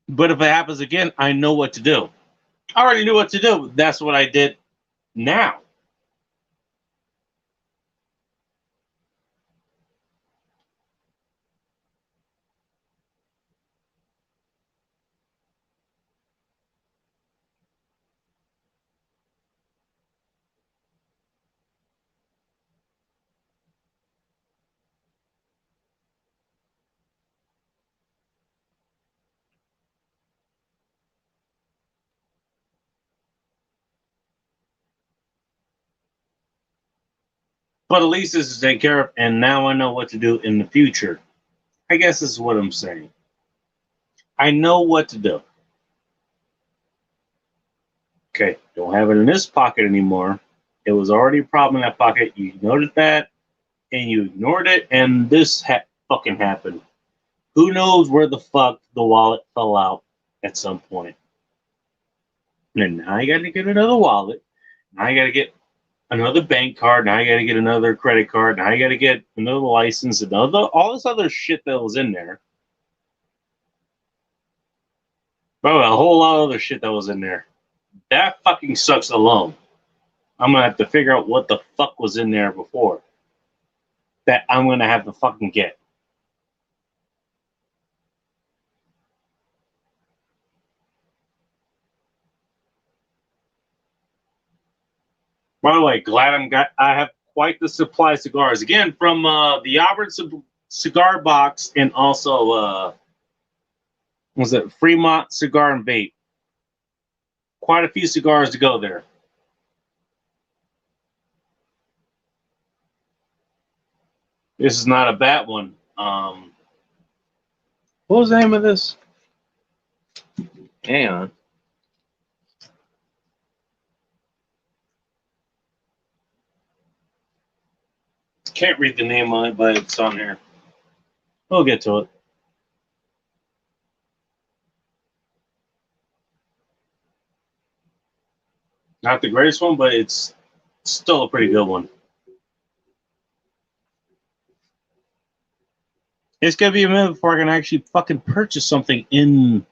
But if it happens again, I know what to do. I already knew what to do. That's what I did now. But at least this is taken care of, and now I know what to do in the future. I guess this is what I'm saying. I know what to do. Okay, don't have it in this pocket anymore. It was already a problem in that pocket. You noted that, and you ignored it, and this fucking happened. Who knows where the fuck the wallet fell out at some point. And now you got to get another wallet. Now you got to get another bank card. Now you got to get another credit card. Now you got to get another license. Another all this other shit that was in there. Bro, a whole lot of other shit that was in there. That fucking sucks alone. I'm gonna have to figure out what the fuck was in there before. That I'm gonna have to fucking get. By the way, glad I have quite the supply of cigars. Again, from the Auburn cigar box, and also was it Fremont Cigar and Vape. Quite a few cigars to go there. This is not a bad one. What was the name of this? Hang on. Can't read the name on it, but it's on here. We'll get to it. Not the greatest one, but it's still a pretty good one. It's gonna be a minute before I can actually fucking purchase something in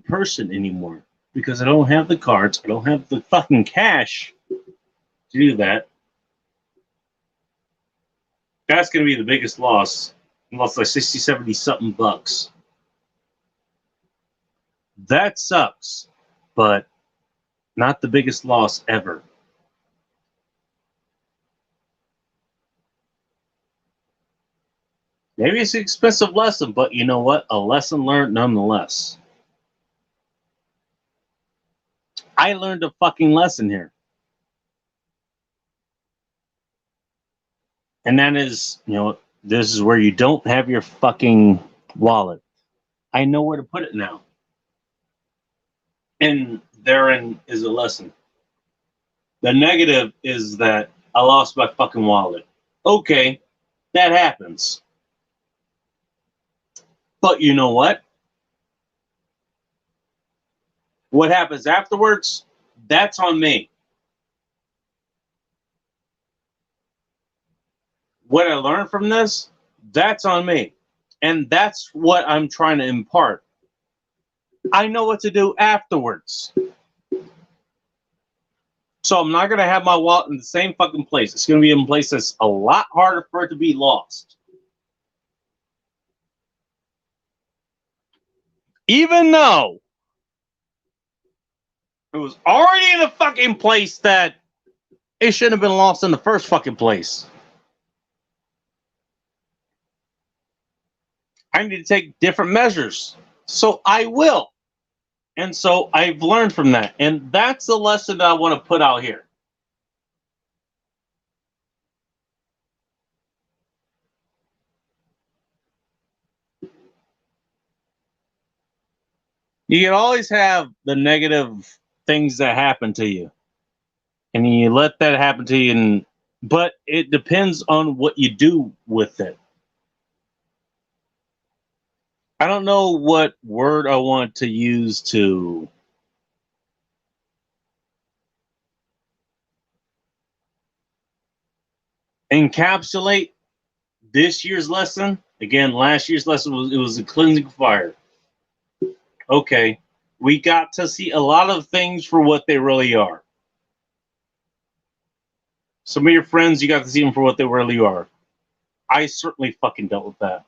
person anymore because I don't have the cards. I don't have the fucking cash to do that. That's gonna be the biggest loss. I lost like 60, 70 something bucks. That sucks, but not the biggest loss ever. Maybe it's an expensive lesson, but you know what? A lesson learned nonetheless. I learned a fucking lesson here. And that is, This is where you don't have your fucking wallet. I know where to put it now. And therein is a lesson. The negative is that I lost my fucking wallet. Okay, that happens. But you know what? What happens afterwards? That's on me. What I learned from this? That's on me. And that's what I'm trying to impart. I know what to do afterwards. So I'm not going to have my wallet in the same fucking place. It's going to be in a place that's a lot harder for it to be lost. Even though it was already in a fucking place that it shouldn't have been lost in the first fucking place. I need to take different measures. So I will. And so I've learned from that. And that's the lesson that I want to put out here. You can always have the negative things that happen to you. And you let that happen to you. But it depends on what you do with it. I don't know what word I want to use to encapsulate this year's lesson. Again, last year's lesson was a cleansing fire. Okay, we got to see a lot of things for what they really are. Some of your friends, you got to see them for what they really are. I certainly fucking dealt with that.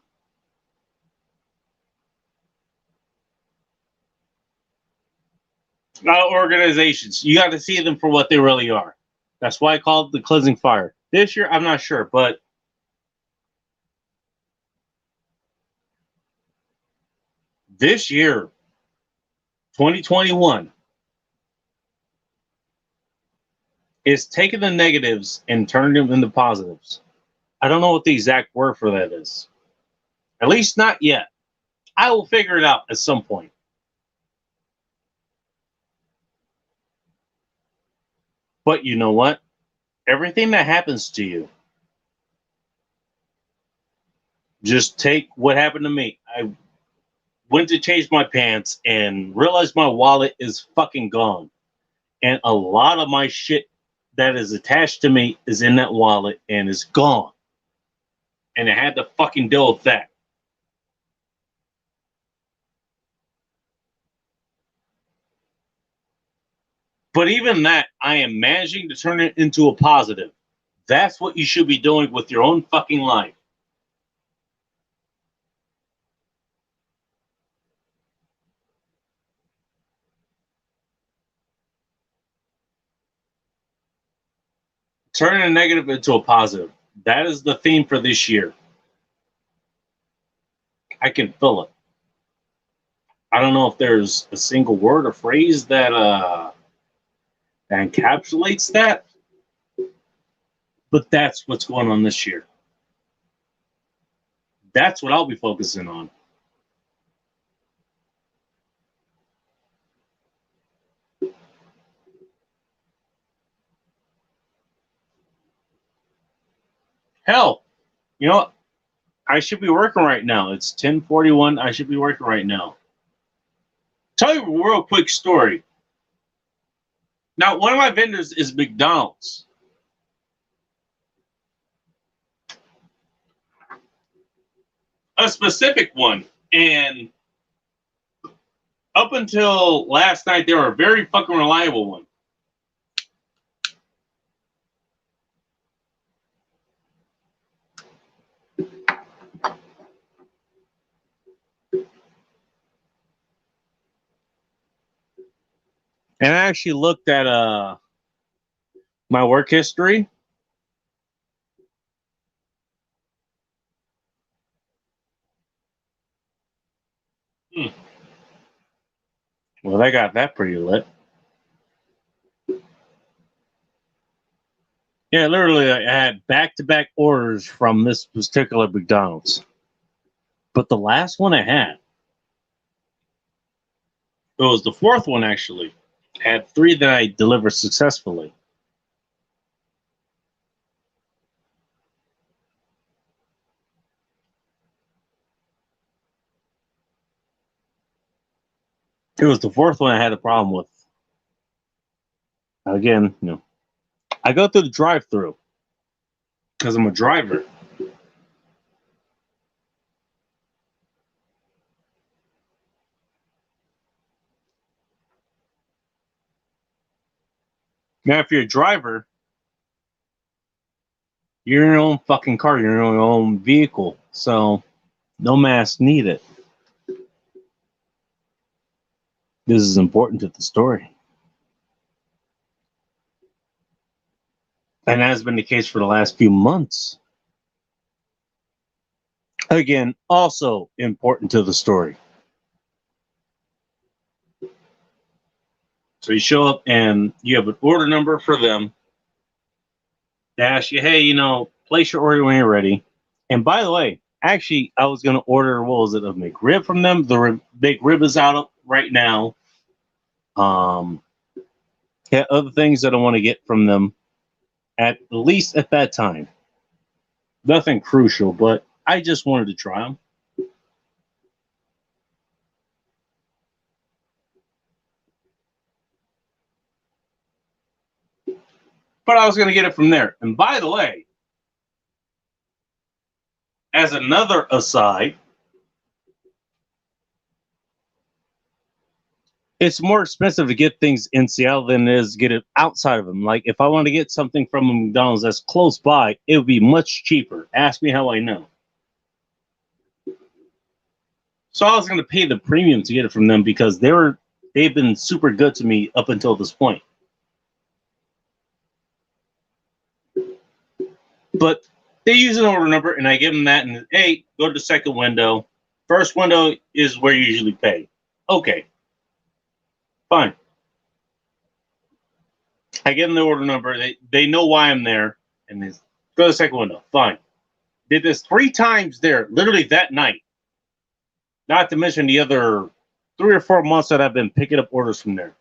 Organizations, you got to see them for what they really are. That's why I called it the cleansing fire. This year, I'm not sure, but this year, 2021, is taking the negatives and turning them into positives. I don't know what the exact word for that is. At least not yet. I will figure it out at some point. But you know what? Everything that happens to you, just take what happened to me. I went to change my pants and realized my wallet is fucking gone. And a lot of my shit that is attached to me is in that wallet and is gone. And I had to fucking deal with that. But even that, I am managing to turn it into a positive. That's what you should be doing with your own fucking life. Turning a negative into a positive. That is the theme for this year. I can feel it. I don't know if there's a single word or phrase that encapsulates that, but that's what's going on this year. That's what I'll be focusing on. Hell, you know what? I should be working right now. It's 10:41. I should be working right now. Tell you a real quick story. Now, one of my vendors is McDonald's. A specific one. And up until last night, they were a very fucking reliable one. And I actually looked at my work history. Well, I got that pretty lit. Yeah, literally, I had back-to-back orders from this particular McDonald's. But the last one I had, it was the fourth one actually. I had three that I delivered successfully. It was the fourth one I had a problem with. Again, I go through the drive-through because I'm a driver. Now, if you're a driver, you're in your own fucking car, you're in your own vehicle, so no mask needed. This is important to the story. And that has been the case for the last few months. Again, also important to the story. So you show up and you have an order number for them. They ask you, hey, place your order when you're ready. And by the way, actually, I was going to order, what was it, a McRib from them. The McRib is out right now. Yeah, other things that I want to get from them, at least at that time. Nothing crucial, but I just wanted to try them. But I was going to get it from there. And by the way, as another aside, it's more expensive to get things in Seattle than it is to get it outside of them. Like, if I want to get something from a McDonald's that's close by, it would be much cheaper. Ask me how I know. So I was going to pay the premium to get it from them because they've been super good to me up until this point. But they use an order number, and I give them that, and hey, go to the second window. First window is where you usually pay. Okay, fine. I give them the order number. They know why I'm there, and they go to the second window. Fine. Did this 3 times there, literally that night. Not to mention the other 3 or 4 months that I've been picking up orders from there.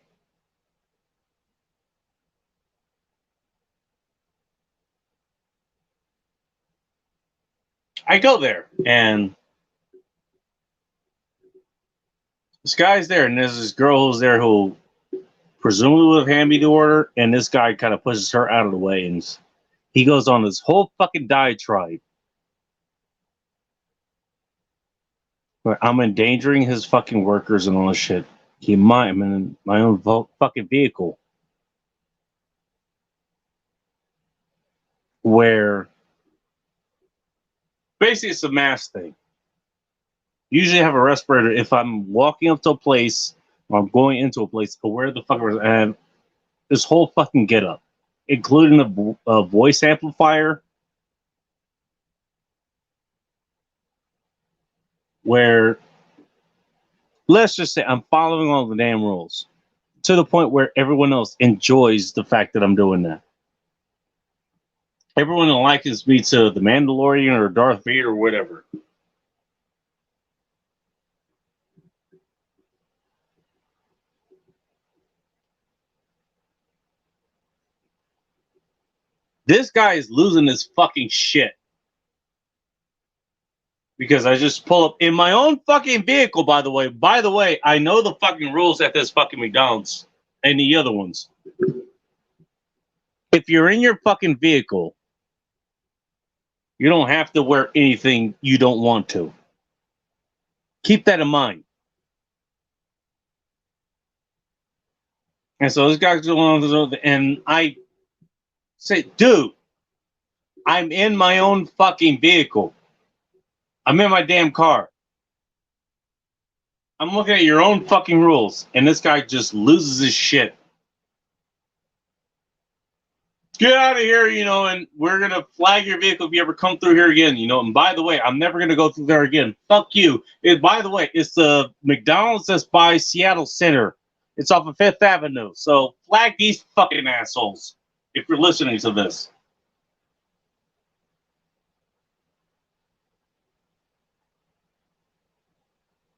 I go there, and this guy's there, and there's this girl who's there who presumably would have handed me the order, and this guy kind of pushes her out of the way, and he goes on this whole fucking diatribe where I'm endangering his fucking workers and all this shit. I'm in my own fucking vehicle. Where basically it's a mask thing. Usually I have a respirator if I'm walking up to a place or I'm going into a place, or where the fuck and this whole fucking get up, including a voice amplifier, where let's just say I'm following all the damn rules to the point where everyone else enjoys the fact that I'm doing that. Everyone likens me to the Mandalorian or Darth Vader or whatever. This guy is losing his fucking shit. Because I just pull up in my own fucking vehicle, by the way. By the way, I know the fucking rules at this fucking McDonald's and the other ones. If you're in your fucking vehicle, you don't have to wear anything you don't want to. Keep that in mind. And so this guy's going on, and I say, dude, I'm in my own fucking vehicle. I'm in my damn car. I'm looking at your own fucking rules. And this guy just loses his shit. Get out of here, and we're going to flag your vehicle if you ever come through here again, And by the way, I'm never going to go through there again. Fuck you. By the way, it's the McDonald's that's by Seattle Center. It's off of 5th Avenue. So flag these fucking assholes if you're listening to this.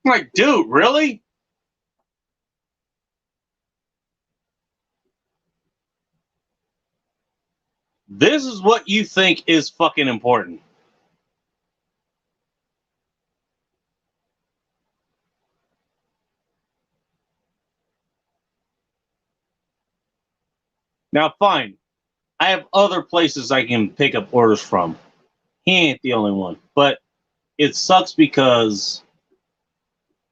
I'm like, dude, really? This is what you think is fucking important. Now, fine. I have other places I can pick up orders from. He ain't the only one. But it sucks because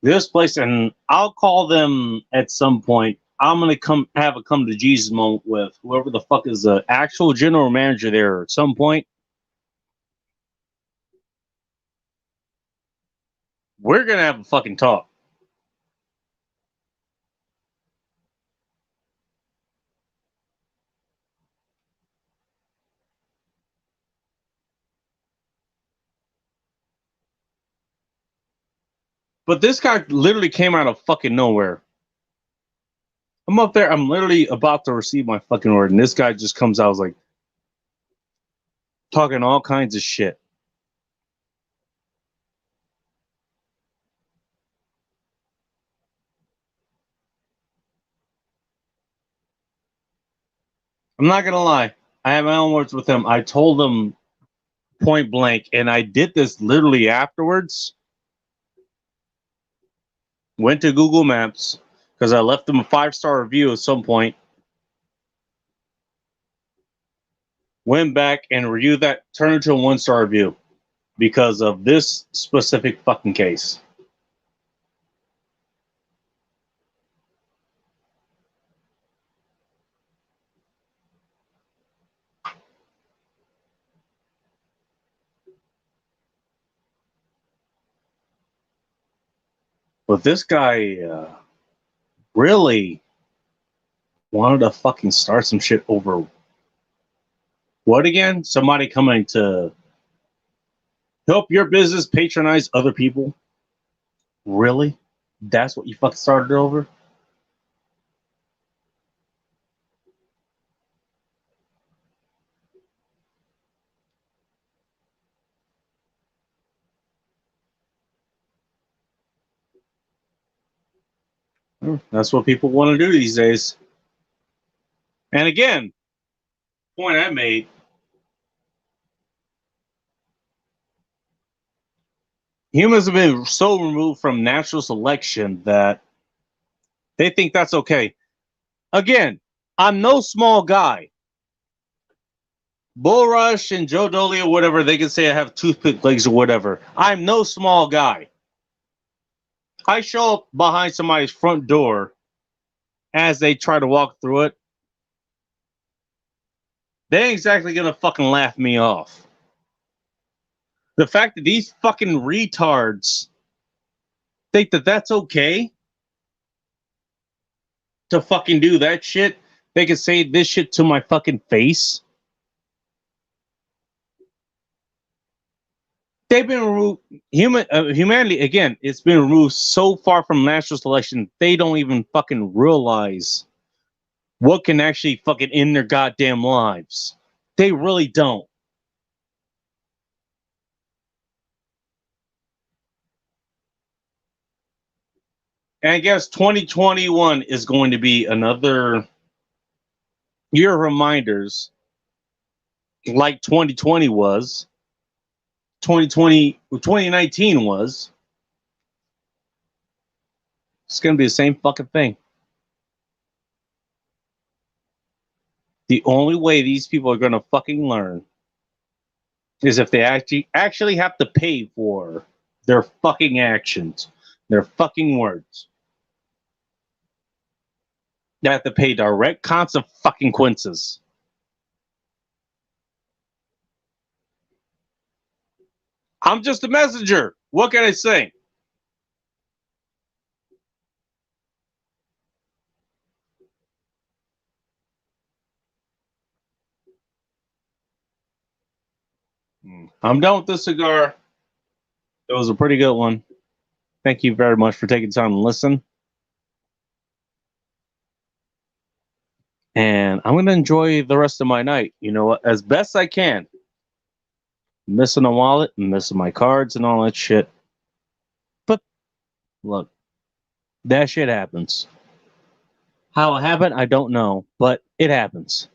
this place, and I'll call them at some point. I'm gonna have a come to Jesus moment with whoever the fuck is the actual general manager there at some point. We're gonna have a fucking talk. But this guy literally came out of fucking nowhere. I'm up there. I'm literally about to receive my fucking order, and this guy just comes out. I was like talking all kinds of shit. I'm not gonna lie. I have my own words with him. I told him point blank, and I did this literally afterwards. Went to Google Maps because I left him a 5-star review at some point. Went back and reviewed that, turned it to a 1-star review because of this specific fucking case. But this guy really wanted to fucking start some shit over what again? Somebody coming to help your business patronize other people? Really? That's what you fucking started over? That's what people want to do these days. And again, point I made, humans have been so removed from natural selection that they think that's okay. Again, I'm no small guy. Bull Rush and Joe Dolly or whatever, they can say I have toothpick legs or whatever. I'm no small guy. I show up behind somebody's front door as they try to walk through it. They ain't exactly gonna fucking laugh me off. The fact that these fucking retards think that that's okay to fucking do that shit, they can say this shit to my fucking face. They've been removed. Humanity again. It's been removed so far from natural selection. They don't even fucking realize what can actually fucking end their goddamn lives. They really don't. And I guess 2021 is going to be another year of reminders, like 2020 was, 2019 was. It's going to be the same fucking thing. The only way these people are going to fucking learn is if they actually have to pay for their fucking actions, their fucking words. They have to pay direct consequences. I'm just a messenger. What can I say? I'm done with this cigar. It was a pretty good one. Thank you very much for taking time to listen. And I'm going to enjoy the rest of my night, you know, as best I can. Missing a wallet, missing my cards and all that shit. But look, that shit happens. How it happened, I don't know, but it happens.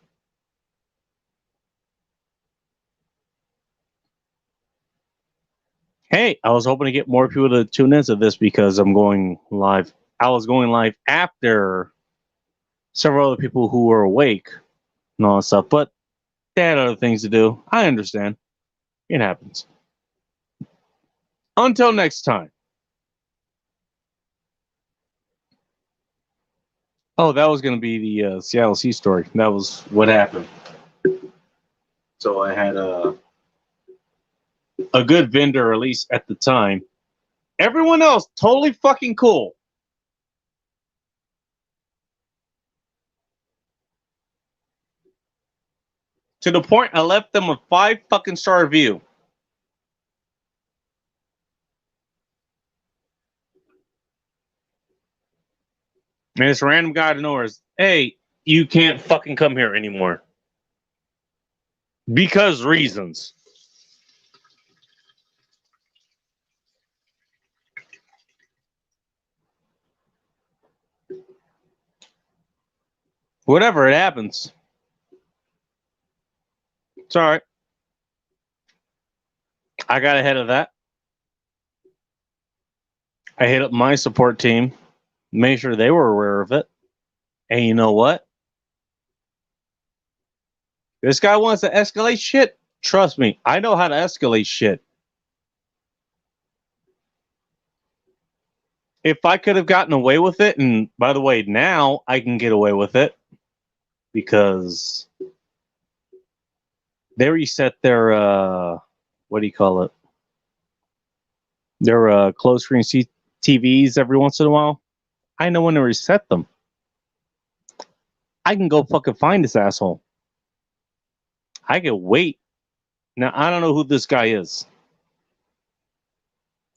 Hey, I was hoping to get more people to tune into this because I'm going live. I was going live after several other people who were awake and all that stuff, but they had other things to do. I understand. It happens. Until next time. Oh, that was going to be the Seattle Sea story. That was what happened. So I had a good vendor, at least at the time. Everyone else, totally fucking cool. To the point I left them a 5 fucking star review. And this random guy out of nowhere is, hey, you can't fucking come here anymore. Because reasons. Whatever, it happens. It's all right. I got ahead of that. I hit up my support team, made sure they were aware of it. And you know what? This guy wants to escalate shit. Trust me, I know how to escalate shit. If I could have gotten away with it, and by the way, now I can get away with it because they reset their what do you call it? Their closed screen TVs every once in a while. I know when to reset them. I can go fucking find this asshole. I can wait. Now I don't know who this guy is.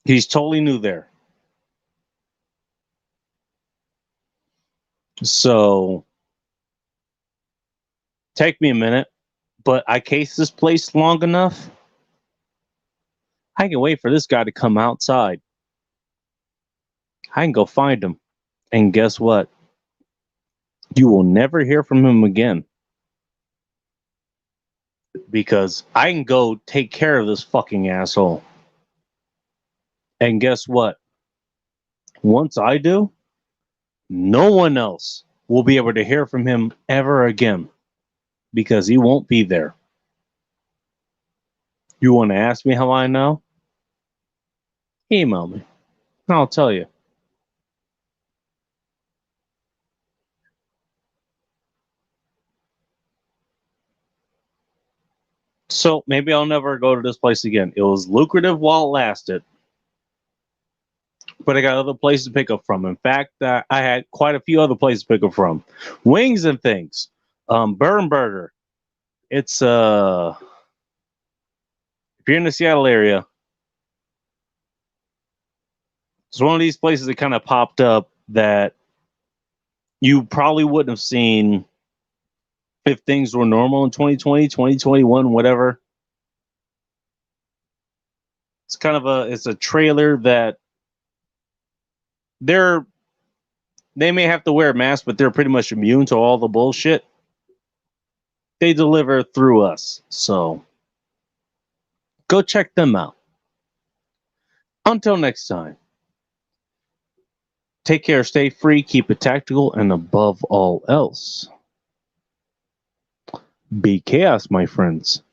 He's totally new there. So take me a minute, but I cased this place long enough. I can wait for this guy to come outside. I can go find him. And guess what? You will never hear from him again. Because I can go take care of this fucking asshole. And guess what? Once I do, no one else will be able to hear from him ever again. Because he won't be there. You want to ask me how I know? Email me. And I'll tell you. So maybe I'll never go to this place again. It was lucrative while it lasted. But I got other places to pick up from. In fact, I had quite a few other places to pick up from. Wings and things. Burn Burger. It's if you're in the Seattle area, it's one of these places that kind of popped up that you probably wouldn't have seen if things were normal in 2020, 2021, whatever. It's kind of it's a trailer that they may have to wear a mask, but they're pretty much immune to all the bullshit. They deliver through us. So go check them out. Until next time. Take care, stay free, keep it tactical, and above all else, be chaos, my friends.